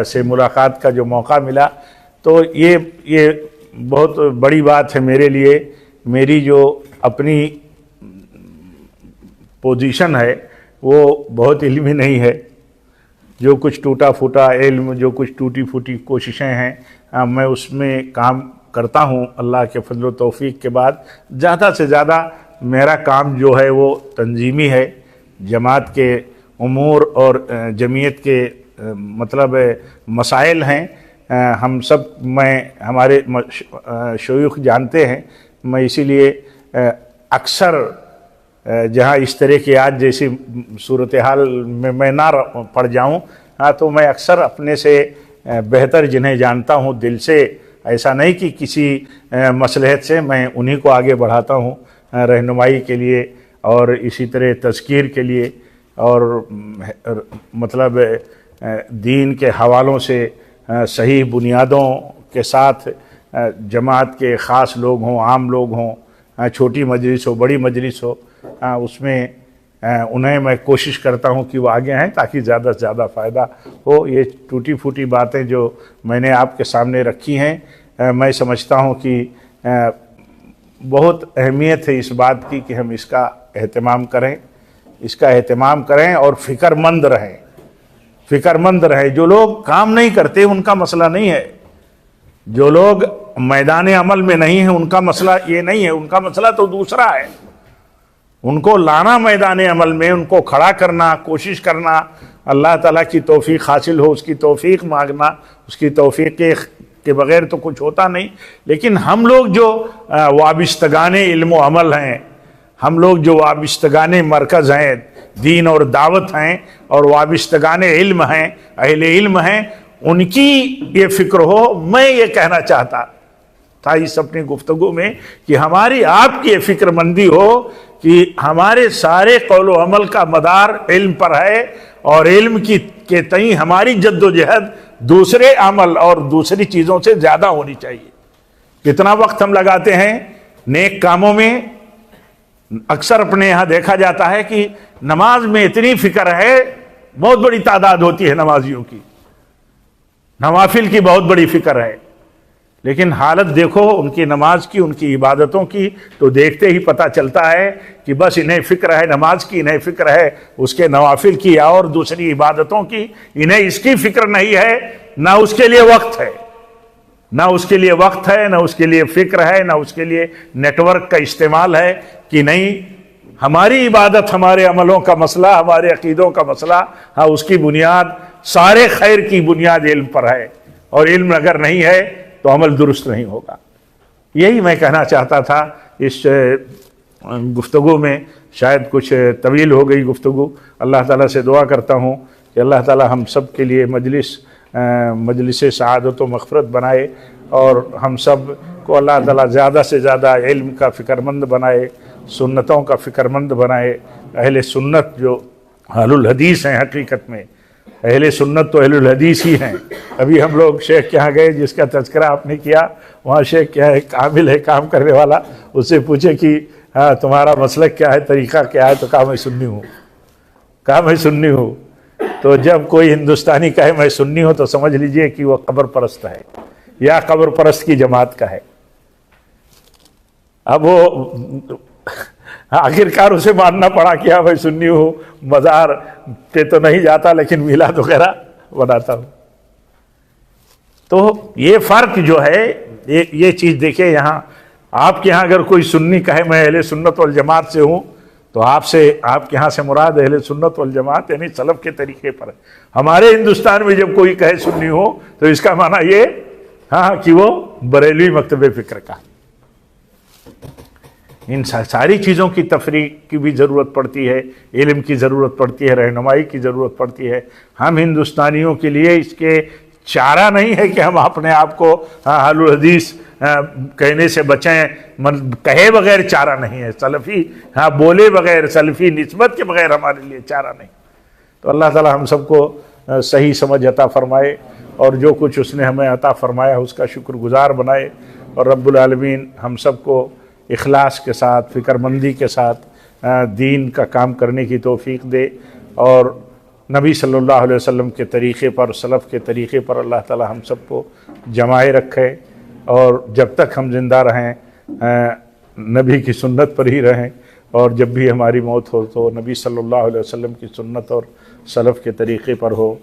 سے ملاقات کا جو موقع ملا، تو یہ بہت بڑی بات ہے میرے لیے۔ میری جو اپنی پوزیشن ہے وہ بہت علمی نہیں ہے، جو کچھ ٹوٹا پھوٹا علم، جو کچھ ٹوٹی پھوٹی کوششیں ہیں، میں اس میں کام کرتا ہوں اللہ کے فضل و توفیق کے بعد۔ زیادہ سے زیادہ میرا کام جو ہے وہ تنظیمی ہے، جماعت کے امور اور جمعیت کے مطلب مسائل ہیں۔ ہم سب ہمارے شیوخ جانتے ہیں، میں اسی لیے اکثر جہاں اس طرح کی آج جیسی صورتحال میں نہ پڑ جاؤں، تو میں اکثر اپنے سے بہتر جنہیں جانتا ہوں دل سے، ایسا نہیں کہ کسی مصلحت سے، میں انہی کو آگے بڑھاتا ہوں رہنمائی کے لیے، اور اسی طرح تذکیر کے لیے، اور مطلب دین کے حوالوں سے صحیح بنیادوں کے ساتھ جماعت کے خاص لوگ ہوں، عام لوگ ہوں، چھوٹی مجلس ہو، بڑی مجلس ہو، اس میں انہیں میں کوشش کرتا ہوں کہ وہ آگے آئیں تاکہ زیادہ سے زیادہ فائدہ ہو۔ یہ ٹوٹی پھوٹی باتیں جو میں نے آپ کے سامنے رکھی ہیں، میں سمجھتا ہوں کہ بہت اہمیت ہے اس بات کی کہ ہم اس کا اہتمام کریں اور فکر مند رہیں۔ جو لوگ کام نہیں کرتے ان کا مسئلہ نہیں ہے، جو لوگ میدان عمل میں نہیں ہیں ان کا مسئلہ یہ نہیں ہے، ان کا مسئلہ تو دوسرا ہے۔ ان کو لانا میدان عمل میں، ان کو کھڑا کرنا، کوشش کرنا، اللہ تعالیٰ کی توفیق حاصل ہو، اس کی توفیق مانگنا، اس کی توفیق کے بغیر تو کچھ ہوتا نہیں۔ لیکن ہم لوگ جو وابستگان علم و عمل ہیں، ہم لوگ جو وابستگان مرکز ہیں، دین اور دعوت ہیں، اور وابستگان علم ہیں، اہل علم ہیں، ان کی یہ فکر ہو۔ میں یہ کہنا چاہتا تھا اس اپنی گفتگو میں کہ ہماری آپ کی یہ فکر مندی ہو کہ ہمارے سارے قول و عمل کا مدار علم پر ہے، اور علم کے تئیں ہماری جد و جہد دوسرے عمل اور دوسری چیزوں سے زیادہ ہونی چاہیے۔ کتنا وقت ہم لگاتے ہیں نیک کاموں میں، اکثر اپنے یہاں دیکھا جاتا ہے کہ نماز میں اتنی فکر ہے، بہت بڑی تعداد ہوتی ہے نمازیوں کی، نوافل کی بہت بڑی فکر ہے، لیکن حالت دیکھو ان کی نماز کی، ان کی عبادتوں کی، تو دیکھتے ہی پتہ چلتا ہے کہ بس انہیں فکر ہے نماز کی، انہیں فکر ہے اس کے نوافل کی اور دوسری عبادتوں کی، انہیں اس کی فکر نہیں ہے، نہ اس کے لیے وقت ہے، نہ اس کے لیے وقت ہے، نہ اس کے لیے فکر ہے، نہ اس کے لیے نیٹ ورک کا استعمال ہے کہ نہیں ہماری عبادت، ہمارے عملوں کا مسئلہ، ہمارے عقیدوں کا مسئلہ، ہاں اس کی بنیاد، سارے خیر کی بنیاد علم پر ہے، اور علم اگر نہیں ہے تو عمل درست نہیں ہوگا۔ یہی میں کہنا چاہتا تھا اس گفتگو میں، شاید کچھ طویل ہو گئی گفتگو۔ اللہ تعالیٰ سے دعا کرتا ہوں کہ اللہ تعالیٰ ہم سب کے لیے مجلس سعادت و مغفرت بنائے، اور ہم سب کو اللہ تعالیٰ زیادہ سے زیادہ علم کا فکرمند بنائے، سنتوں کا فکرمند بنائے۔ اہل سنت جو اہل الحدیث ہیں، حقیقت میں اہل سنت تو اہل الحدیث ہی ہیں۔ ابھی ہم لوگ شیخ کے یہاں گئے جس کا تذکرہ آپ نے کیا، وہاں شیخ کیا ہے، عامل ہے، کام کرنے والا، اس سے پوچھے کہ ہاں تمہارا مسلک کیا ہے، طریقہ کیا ہے، تو کہا میں سنی ہوں، کہا میں سنی ہوں۔ تو جب کوئی ہندوستانی کہے میں سنی ہوں تو سمجھ لیجئے کہ وہ قبر پرست ہے یا قبر پرست کی جماعت کا ہے۔ اب وہ آخرکار اسے ماننا پڑا کہ ہاں میں سنی ہوں، مزار پہ تو نہیں جاتا لیکن میلاد وغیرہ بناتا ہوں۔ تو یہ فرق جو ہے، یہ چیز دیکھیں، یہاں آپ کے ہاں اگر کوئی سنی کہے میں اہل سنت والجماعت سے ہوں، تو آپ کے ہاں سے مراد اہل سنت والجماعت یعنی سلف کے طریقے پر ہے۔ ہمارے ہندوستان میں جب کوئی کہے سنی ہو تو اس کا معنی یہ ہاں کہ وہ بریلوی مکتب فکر کا۔ ان ساری چیزوں کی تفریق کی بھی ضرورت پڑتی ہے، علم کی ضرورت پڑتی ہے، رہنمائی کی ضرورت پڑتی ہے۔ ہم ہندوستانیوں کے لیے اس کے چارہ نہیں ہے کہ ہم اپنے آپ کو اہل الحدیث کہنے سے بچیں، کہے بغیر چارہ نہیں ہے، سلفی بولے بغیر، سلفی نسبت کے بغیر ہمارے لیے چارہ نہیں۔ تو اللہ تعالی ہم سب کو صحیح سمجھ عطا فرمائے، اور جو کچھ اس نے ہمیں عطا فرمایا اس کا شکر گزار بنائے، اور رب العالمین ہم سب کو اخلاص کے ساتھ، فکر مندی کے ساتھ دین کا کام کرنے کی توفیق دے، اور نبی صلی اللہ علیہ وسلم کے طریقے پر، سلف کے طریقے پر اللہ تعالی ہم سب کو جمائے رکھے، اور جب تک ہم زندہ رہیں نبی کی سنت پر ہی رہیں، اور جب بھی ہماری موت ہو تو نبی صلی اللہ علیہ وسلم کی سنت اور سلف کے طریقے پر ہو۔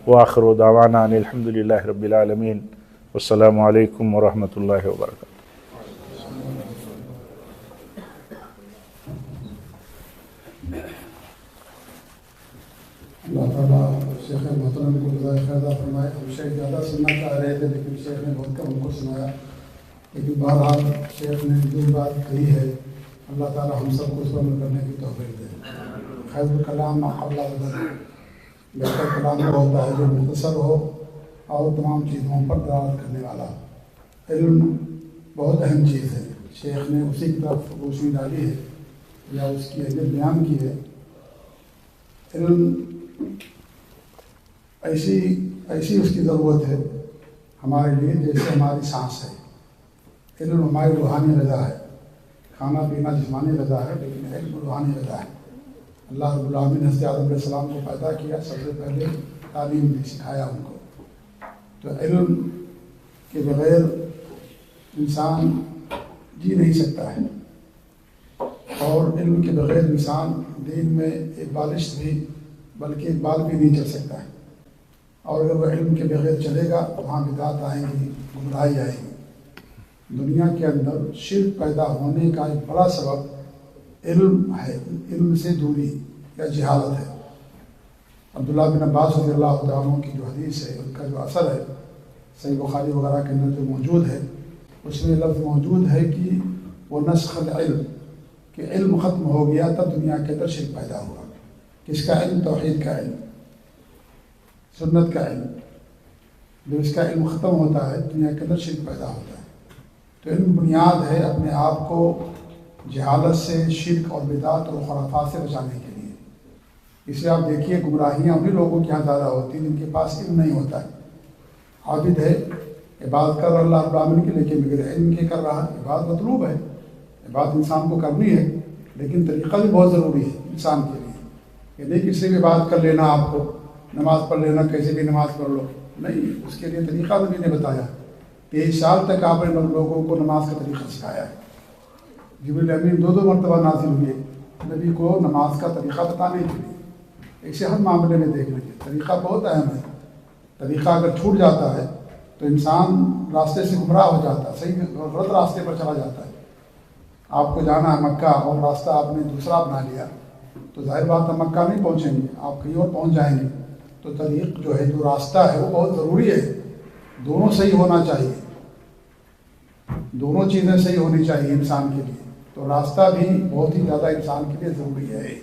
وآخر دعوانا ان الحمدللہ رب العالمین، والسلام علیکم ورحمۃ اللہ وبرکاتہ۔ اللہ تعالیٰ شیخ محترم کو جزائے خیر عطا فرمائے۔ ہم شیخ زیادہ سننا چاہ رہے تھے لیکن شیخ نے بہت کم ان کو سنایا، لیکن بہرحال شیخ نے جو بات کہی ہے اللہ تعالیٰ ہم سب کو اس پر عمل کرنے کی توفیق دے۔ خیر الکلام ما قل ودل، بہتر کلام وہ ہوتا ہے جو مختصر ہو اور تمام چیزوں پر دلالت کرنے والا۔ علم بہت اہم چیز ہے، شیخ نے اسی کی طرف روشنی ڈالی ہے یا اس کی اہمیت بیان کی ہے۔ علم ایسی اس کی ضرورت ہے ہمارے لیے جیسے ہماری سانس ہے۔ علم ہماری روحانی غذا ہے، کھانا پینا جسمانی غذا ہے لیکن علم روحانی غذا ہے۔ اللہ رب العالمین نے حضرت آدم علیہ السلام کو پیدا کیا، سب سے پہلے تعلیم دی، سکھایا ان کو۔ تو علم کے بغیر انسان جی نہیں سکتا ہے، اور علم کے بغیر انسان دین میں ایک بالش بھی بلکہ ایک بال بھی نہیں چل سکتا ہے، اور اگر وہ علم کے بغیر چلے گا تو وہاں بدعات آئیں گی، گمراہی آئے گی۔ دنیا کے اندر شرک پیدا ہونے کا ایک بڑا سبب علم ہے، علم سے دوری یا جہالت ہے۔ عبداللہ بن عباس رضی اللہ تعالیٰ عنہ کی جو حدیث ہے، ان کا جو اثر ہے صحیح بخاری وغیرہ کے اندر جو موجود ہے، اس میں لفظ موجود ہے کہ وہ نسخ العلم، کہ علم ختم ہو گیا تب دنیا کے اندر شرک پیدا ہوا۔ کس کا علم؟ توحید کا علم، سنت کا علم۔ جب اس کا علم ختم ہوتا ہے دنیا کے اندر شرک پیدا ہوتا ہے۔ تو علم بنیاد ہے اپنے آپ کو جہالت سے، شرک اور بدعت اور خرافات سے بچانے کے لیے۔ اس لیے آپ دیکھیے گمراہیاں انہیں لوگوں کے یہاں زیادہ ہوتی ہیں جن کے پاس علم نہیں ہوتا ہے۔ عابد ہے، عبادت کر اللہ رب العالمین کے، لیکن بغیر علم کے کر رہا ہے۔ عبادت مطلوب ہے، عبادت انسان کو کرنی ہے، لیکن طریقہ بھی بہت ضروری ہے انسان کے لیے۔ یہ نہیں کسی بھی بات کر لینا، آپ کو نماز پڑھ لینا، کیسے بھی نماز پڑھ لو، نہیں، اس کے لیے طریقہ نبی نے بتایا. 23 سال تک آپ نے لوگوں کو نماز کا طریقہ سکھایا ہے. جبریل امین 2 مرتبہ نازل ہوئے نبی کو نماز کا طریقہ بتانے کے لیے. ایسے ہر معاملے میں دیکھ لیجیے طریقہ بہت اہم ہے. طریقہ اگر چھوٹ جاتا ہے تو انسان راستے سے گمراہ ہو جاتا ہے، صحیح غلط راستے پر چلا جاتا ہے. آپ کو جانا ہے مکہ اور راستہ آپ نے دوسرا بنا لیا تو ظاہر بات ہے مکہ نہیں پہنچیں گے، آپ کہیں اور پہنچ جائیں گے. تو طریق جو ہے، جو راستہ ہے وہ بہت ضروری ہے. دونوں صحیح ہونا چاہیے، دونوں چیزیں صحیح ہونی چاہیے انسان کے لیے. تو راستہ بھی بہت ہی زیادہ انسان کے لیے ضروری ہے.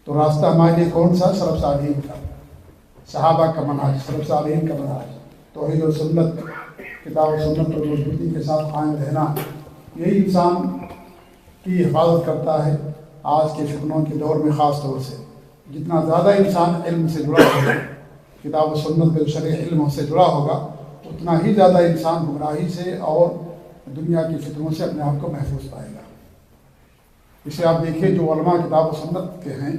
تو راستہ ہمارے لیے کون سا؟ سلف صالحین کا، صحابہ کا منہج، سلف صالحین کا منہج، توحید و سنت، کتاب و سنت پر مضبوطی کے ساتھ قائم رہنا. یہی انسان کی حفاظت کرتا ہے آج کے فتنوں کے دور میں. خاص طور سے جتنا زیادہ انسان علم سے جڑا ہوگا، کتاب و سنت کے شرع علم سے جڑا ہوگا، اتنا ہی زیادہ انسان گمراہی سے اور دنیا کی فتنوں سے اپنے آپ کو محفوظ پائے گا. اسے آپ دیکھیں جو علماء کتاب و سنت کے ہیں،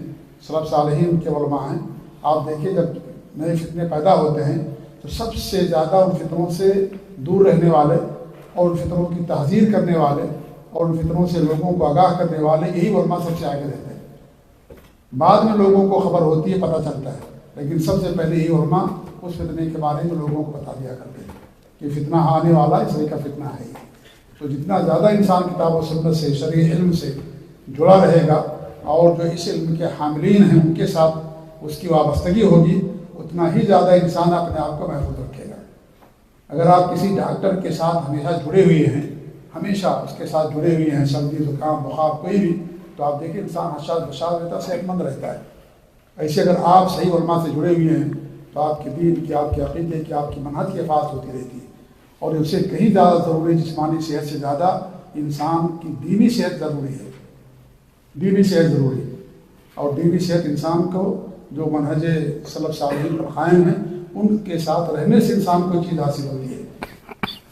سلف صالحین کے علماء ہیں، آپ دیکھیں جب نئے فتنے پیدا ہوتے ہیں تو سب سے زیادہ ان فتنوں سے دور رہنے والے اور ان فتنوں کی تحذیر کرنے والے اور ان فتنوں سے لوگوں کو آگاہ کرنے والے یہی علماء سب سے آگے رہتے ہیں. بعد میں لوگوں کو خبر ہوتی ہے، پتہ چلتا ہے، لیکن سب سے پہلے یہی علماء اس فتنے کے بارے میں لوگوں کو بتا دیا کرتے ہیں کہ فتنہ آنے والا اس طرح کا فتنہ ہے. تو جتنا زیادہ انسان کتاب و سنت سے، شرع علم سے جڑا رہے گا اور جو اس علم کے حاملین ہیں ان کے ساتھ اس کی وابستگی ہوگی، اتنا ہی زیادہ انسان اپنے آپ کو محفوظ رکھے گا. اگر آپ کسی ڈاکٹر کے ساتھ ہمیشہ جڑے ہوئے ہیں، ہمیشہ اس کے ساتھ جڑے ہوئے ہیں، سردی زکام بخار کوئی بھی، تو آپ دیکھیں انسان حشاد بشاد رہتا ہے، صحت مند رہتا ہے. ایسے اگر آپ صحیح علماء سے جڑے ہوئے ہیں تو آپ کے دین کی، آپ کے عقیدے کی، آپ کی منہج کی حفاظت ہوتی رہتی ہے. اور اس سے کہیں زیادہ ضروری، جسمانی صحت سے زیادہ انسان کی دینی صحت ضروری ہے. دینی صحت ضروری ہے، اور دینی صحت انسان کو جو منہج سلف صالحین پر قائم ہیں ان کے ساتھ رہنے سے انسان کو چیز حاصل ہوتی ہے.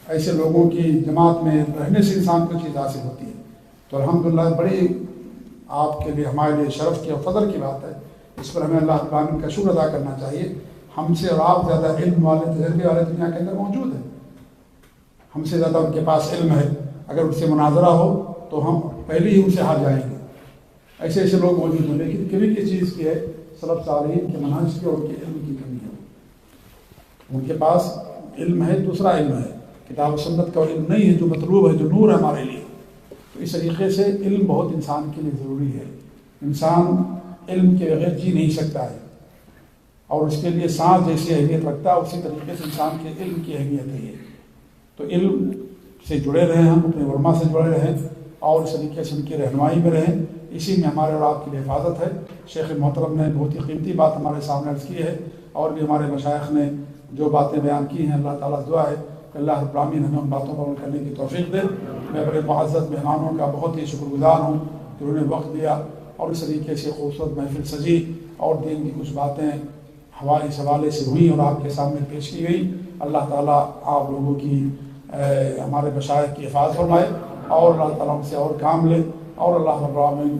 ایسے لوگوں کی جماعت میں رہنے سے انسان کو چیز حاصل ہوتی ہے. تو الحمدللہ بڑی آپ کے لیے، ہمارے لیے شرف کی اور فضل کی بات ہے. اس پر ہمیں اللہ تعالیٰ کا شکر ادا کرنا چاہیے. ہم سے اور آپ زیادہ علم والے، تجربے والے دنیا کے اندر موجود ہیں. ہم سے زیادہ ان کے پاس علم ہے. اگر ان سے مناظرہ ہو تو ہم پہلے ہی ان سے ہار جائیں گے. ایسے ایسے لوگ موجود ہیں، لیکن کبھی کی چیز کی ہے، سلف صالحین کے منہج کی اور ان کے علم کی کمی ہے. ان کے پاس علم ہے، دوسرا علم ہے، کتاب و سنت کا علم نہیں ہے جو مطلوب ہے، جو نور ہے ہمارے لیے. تو اس طریقے سے علم بہت انسان کے لیے ضروری ہے. انسان علم کے بغیر جی نہیں سکتا ہے، اور اس کے لیے سانس جیسی اہمیت رکھتا ہے اسی طریقے سے انسان کے علم کی اہمیت ہے. تو علم سے جڑے رہیں، ہم اپنے علماء سے جڑے رہیں اور اس طریقے سے ان کی رہنمائی میں رہیں. اسی میں ہمارے اور آپ کے لیے حفاظت ہے. شیخ محترم نے بہت ہی قیمتی بات ہمارے سامنے عرض کی ہے، اور بھی ہمارے مشائخ نے جو باتیں بیان کی ہیں. اللہ تعالیٰ دعا ہے کہ اللہ رب العالمین ہمیں ان باتوں پر عمل کرنے کی توفیق دے. میں بڑے معزز مہمانوں کا بہت ہی شکر گزار ہوں کہ انہوں نے وقت دیا اور اس طریقے سے خوبصورت محفل سجی اور دین کی کچھ باتیں اس حوالے سے ہوئی اور آپ کے سامنے پیش کی گئی. اللہ تعالیٰ آپ لوگوں کی، ہمارے مشائخ کی حفاظت فرمائے اور اللہ تعالیٰ ہم سے اور کام لے، اور اللہ رب العالمین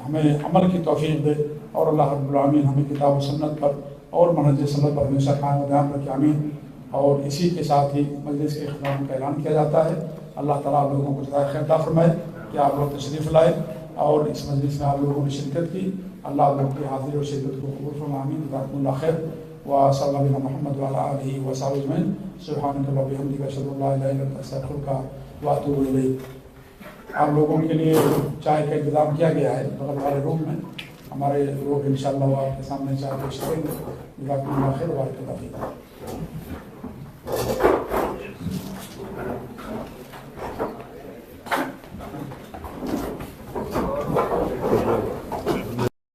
ہمیں عمل کی توفیق دے، اور اللہ رب العالمین ہمیں کتاب و سنت پر اور منہج سنت پر ہمیشہ قائم و دائم رکھے. آمین. اور اسی کے ساتھ ہی مجلس کے اختتام کا اعلان کیا جاتا ہے. اللہ تعالیٰ آپ لوگوں کو جزائے خیر عطا فرمائے کہ آپ لوگ تشریف لائے اور اس مجلس میں آپ لوگوں نے شرکت کی. اللہ آپ لوگوں کی حاضری اور شرکت کو قبول فرمائے. آمین. جزاکم اللہ خیر. وصلی اللہ علی محمد وعلی آلہ وصحبہ اجمعین. سبحانک اللہم وبحمدک، اشہد ان لا الہ الا انت، استغفرک واتوب الیک. آپ لوگوں کے لیے چائے کا انتظام کیا گیا ہے بغل والے روم میں. ہمارے لوگ انشاءاللہ وہ آپ کے سامنے چائے پیش کریں گے. جزاکم اللہ خیر. وبارک اللہ فیکم.